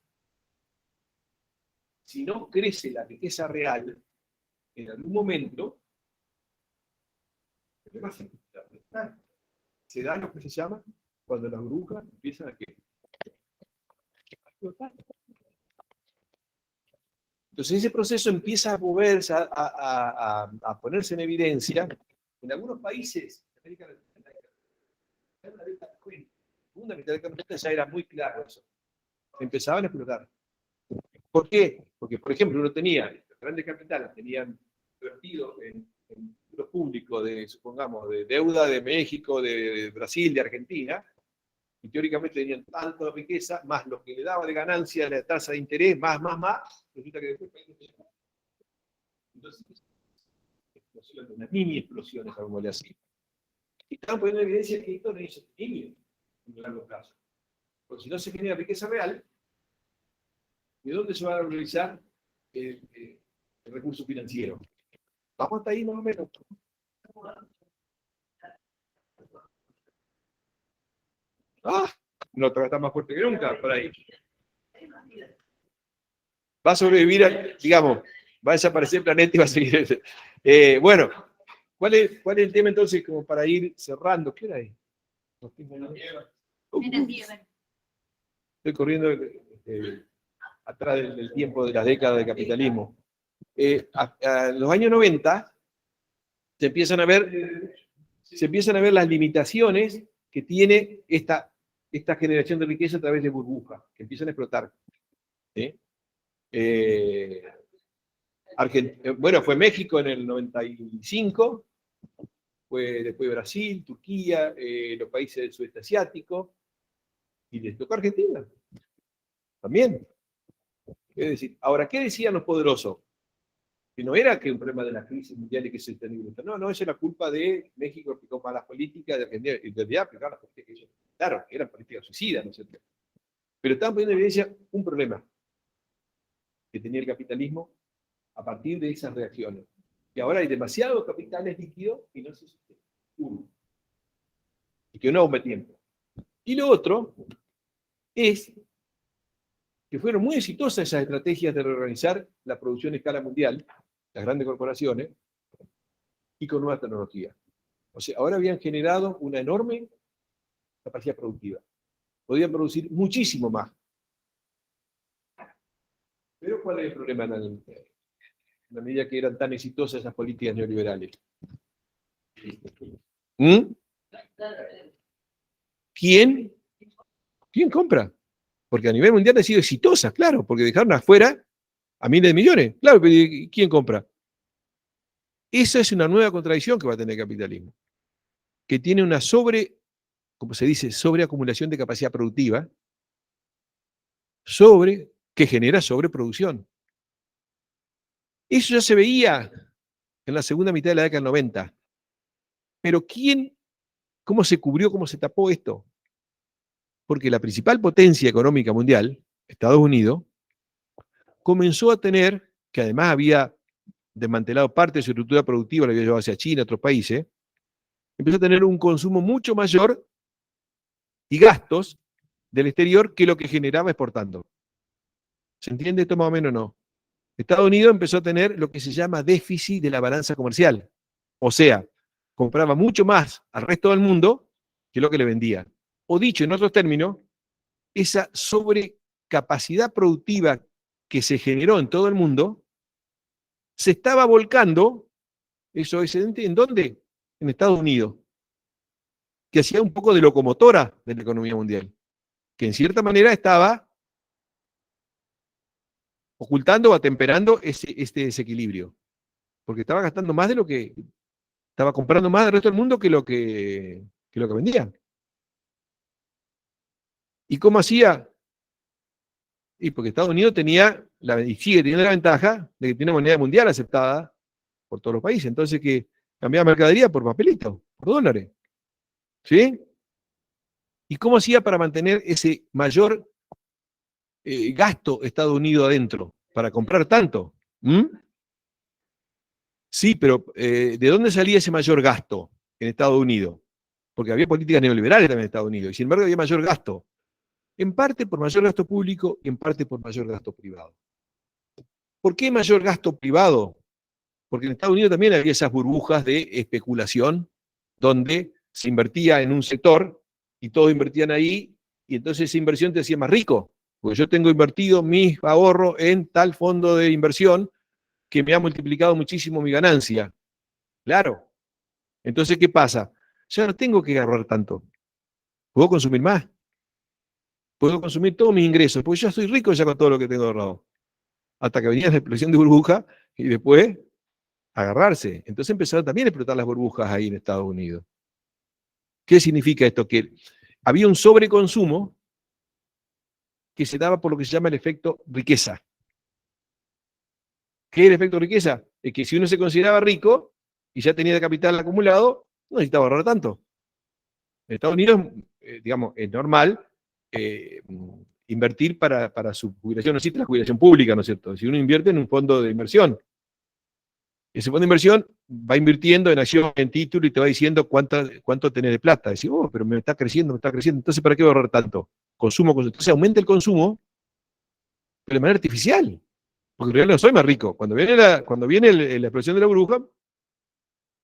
Si no crece la riqueza real, en algún momento, ¿qué pasa? Se da lo que se llama cuando las burbujas empiezan a qué? Entonces ese proceso empieza a moverse, a ponerse en evidencia. En algunos países de América Latina, en la segunda mitad de la década ya era muy claro eso. Empezaban a explotar. ¿Por qué? Porque, por ejemplo, uno tenía, los grandes capitales tenían invertido en títulos públicos de, supongamos, de deuda de México, de Brasil, de Argentina, y teóricamente tenían tanta riqueza, más lo que le daba de ganancia la tasa de interés, más, resulta que después entonces, explosiones, unas mini explosiones, hagámosle así. Y estaban poniendo en evidencia que esto no es sostenible en largo plazo. Porque si no se genera riqueza real, ¿de dónde se va a valorizar el recurso financiero? Vamos hasta ahí más o menos. No, está más fuerte que nunca, por ahí. Va a sobrevivir, digamos, va a desaparecer el planeta y va a seguir. Bueno, ¿cuál es el tema entonces como para ir cerrando? ¿Qué hora es? Estoy corriendo atrás del tiempo de las décadas de capitalismo. A los años 90 se empiezan a ver las limitaciones que tiene esta generación de riqueza a través de burbujas, que empiezan a explotar. ¿Sí? Bueno, fue México en el 95, fue después Brasil, Turquía, los países del sudeste asiático, y les tocó Argentina. También. Es decir, ahora, ¿qué decían los poderosos? Que no era que un problema de la crisis mundial y que se tenía. No, eso era culpa de México, aplicó malas políticas, de Argentina, y en realidad aplicaron las políticas que ellos. Claro, eran políticas suicidas, ¿no es cierto? Pero estaban poniendo en evidencia un problema que tenía el capitalismo a partir de esas reacciones. Y ahora hay demasiados capitales líquidos y no se sostiene. Uno. Y que no bombe tiempo. Y lo otro es que fueron muy exitosas esas estrategias de reorganizar la producción a escala mundial, las grandes corporaciones, y con nueva tecnología. O sea, ahora habían generado una enorme capacidad productiva. Podían producir muchísimo más. Pero ¿cuál es el problema en la medida que eran tan exitosas esas políticas neoliberales? ¿Quién compra? Porque a nivel mundial han sido exitosas, claro, porque dejaron afuera a miles de millones. Claro, pero ¿quién compra? Esa es una nueva contradicción que va a tener el capitalismo, que tiene una como se dice, sobreacumulación de capacidad productiva, que genera sobreproducción. Eso ya se veía en la segunda mitad de la década del 90. Pero ¿cómo se cubrió, cómo se tapó esto? Porque la principal potencia económica mundial, Estados Unidos, comenzó a tener, que además había desmantelado parte de su estructura productiva, la había llevado hacia China, otros países, empezó a tener un consumo mucho mayor y gastos del exterior que lo que generaba exportando. ¿Se entiende esto más o menos o no? Estados Unidos empezó a tener lo que se llama déficit de la balanza comercial. O sea, compraba mucho más al resto del mundo que lo que le vendía. O dicho en otros términos, esa sobrecapacidad productiva que se generó en todo el mundo se estaba volcando, eso excedente, ¿en dónde? En Estados Unidos, que hacía un poco de locomotora de la economía mundial, que en cierta manera estaba ocultando o atemperando este desequilibrio, porque estaba gastando más de lo que, estaba comprando más del resto del mundo que lo que vendía. ¿Y cómo hacía? Y porque Estados Unidos tenía, y sigue teniendo la ventaja de que tiene una moneda mundial aceptada por todos los países. Entonces, que cambiaba mercadería por papelito, por dólares. ¿Sí? ¿Y cómo hacía para mantener ese mayor gasto Estados Unidos adentro? Para comprar tanto. ¿Mm? Sí, pero ¿de dónde salía ese mayor gasto en Estados Unidos? Porque había políticas neoliberales también en Estados Unidos, y sin embargo había mayor gasto. En parte por mayor gasto público y en parte por mayor gasto privado. ¿Por qué mayor gasto privado? Porque en Estados Unidos también había esas burbujas de especulación, donde se invertía en un sector y todos invertían ahí, y entonces esa inversión te hacía más rico, porque yo tengo invertido mis ahorros en tal fondo de inversión que me ha multiplicado muchísimo mi ganancia. Claro. Entonces, ¿qué pasa? Ya no tengo que ahorrar tanto. Puedo consumir más. Puedo consumir todos mis ingresos, porque yo estoy rico ya con todo lo que tengo ahorrado. Hasta que venía la explosión de burbuja y después agarrarse. Entonces empezaron también a explotar las burbujas ahí en Estados Unidos. ¿Qué significa esto? Que había un sobreconsumo que se daba por lo que se llama el efecto riqueza. ¿Qué es el efecto riqueza? Es que si uno se consideraba rico y ya tenía capital acumulado, no necesitaba ahorrar tanto. En Estados Unidos, digamos, es normal invertir para su jubilación. No existe la jubilación pública, ¿no es cierto? Si uno invierte en un fondo de inversión, ese fondo de inversión va invirtiendo en acción, en título, y te va diciendo cuánto tenés de plata. Decís, oh, pero me está creciendo, me está creciendo. Entonces, ¿para qué voy a ahorrar tanto? Consumo. Entonces aumenta el consumo, pero de manera artificial. Porque en realidad no soy más rico. Cuando viene la explosión de la burbuja,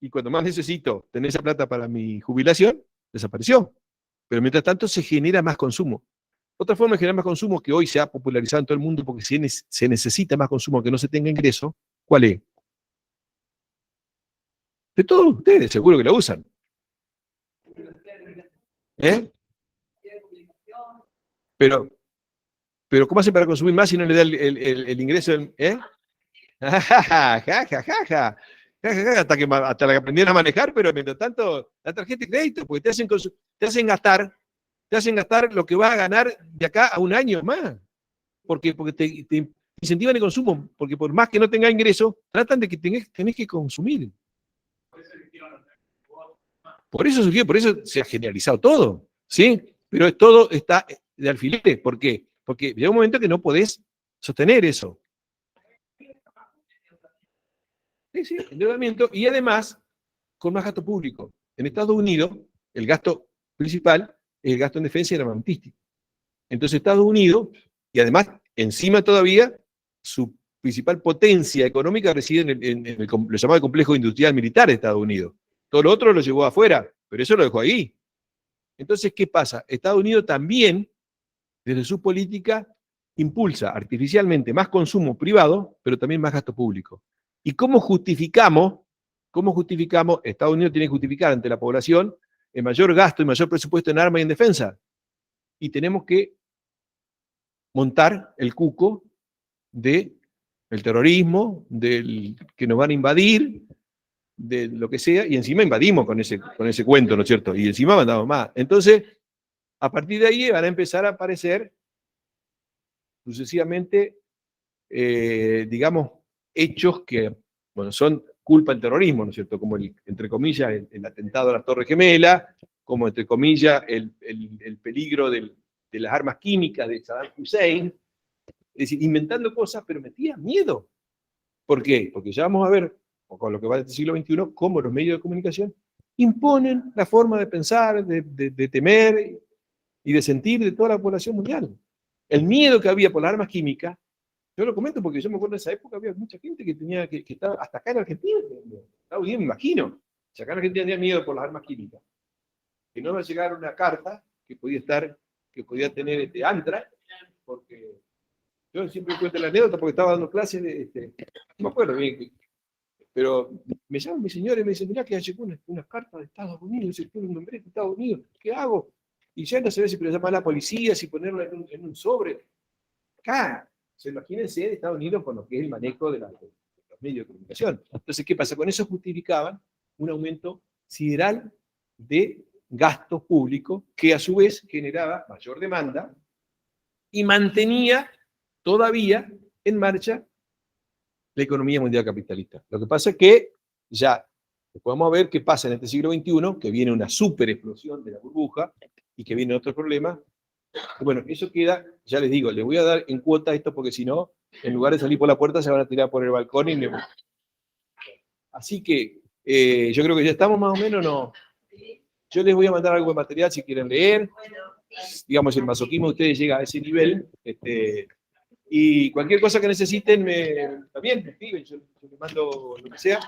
y cuando más necesito tener esa plata para mi jubilación, desapareció. Pero mientras tanto se genera más consumo. Otra forma de generar más consumo, que hoy se ha popularizado en todo el mundo porque se necesita más consumo que no se tenga ingreso, ¿cuál es? De todos ustedes, seguro que la usan. ¿Eh? Pero ¿cómo hacen para consumir más si no le da el ingreso? ¿Eh? Hasta que aprendieran a manejar, pero mientras tanto, la tarjeta de crédito, porque te hacen gastar lo que vas a ganar de acá a un año más. Porque te incentivan el consumo, porque por más que no tengas ingresos, tratan de que tenés que consumir. Por eso se ha generalizado todo, ¿sí? Pero todo está de alfileres. ¿Por qué? Porque llega un momento que no podés sostener eso. Sí, sí, endeudamiento, y además con más gasto público. En Estados Unidos, el gasto principal es el gasto en defensa y armamentístico. Entonces Estados Unidos, y además encima todavía, su principal potencia económica reside en lo llamado complejo industrial militar de Estados Unidos. Todo lo otro lo llevó afuera, pero eso lo dejó ahí. Entonces, ¿qué pasa? Estados Unidos también, desde su política, impulsa artificialmente más consumo privado, pero también más gasto público. ¿Y cómo justificamos? Estados Unidos tiene que justificar ante la población el mayor gasto y mayor presupuesto en armas y en defensa. Y tenemos que montar el cuco del terrorismo, del que nos van a invadir, de lo que sea, y encima invadimos con ese cuento, ¿no es cierto? Y encima mandamos más. Entonces, a partir de ahí van a empezar a aparecer sucesivamente, digamos, hechos que, bueno, son culpa del terrorismo, ¿no es cierto? Como, entre comillas, el atentado a las Torres Gemelas, como, entre comillas, el peligro de las armas químicas de Saddam Hussein. Es decir, inventando cosas, pero metía miedo. ¿Por qué? Porque ya vamos a ver, con lo que va del siglo XXI, cómo los medios de comunicación imponen la forma de pensar, de temer y de sentir de toda la población mundial. El miedo que había por las armas químicas, yo lo comento porque yo me acuerdo de esa época, había mucha gente que estaba hasta acá en Argentina, Estados Unidos, me imagino, Si acá la gente tenía miedo por las armas químicas, que no va a llegar una carta que podía tener Antrax, porque yo siempre cuento la anécdota porque estaba dando clases, no me acuerdo bien, pero me llaman mis señores y me dicen, mirá que llegó una carta de Estados Unidos, se pone un nombre de Estados Unidos, ¿qué hago? Y ya no sabía si llamar a la policía, si ponerla en un sobre. Acá, imagínense de Estados Unidos con lo que es el manejo de los medios de comunicación. Entonces, ¿qué pasa? Con eso justificaban un aumento sideral de gastos públicos que a su vez generaba mayor demanda y mantenía todavía en marcha la economía mundial capitalista. Lo que pasa es que ya podemos ver qué pasa en este siglo XXI, que viene una super explosión de la burbuja y que viene otro problema. Y bueno, eso queda, ya les digo, les voy a dar en cuota esto porque si no, en lugar de salir por la puerta, se van a tirar por el balcón. Así que yo creo que ya estamos más o menos, ¿no? Yo les voy a mandar algo de material si quieren leer. Digamos, el masoquismo de ustedes llega a ese nivel. Y cualquier cosa que necesiten, también me escriben, yo les mando lo que sea.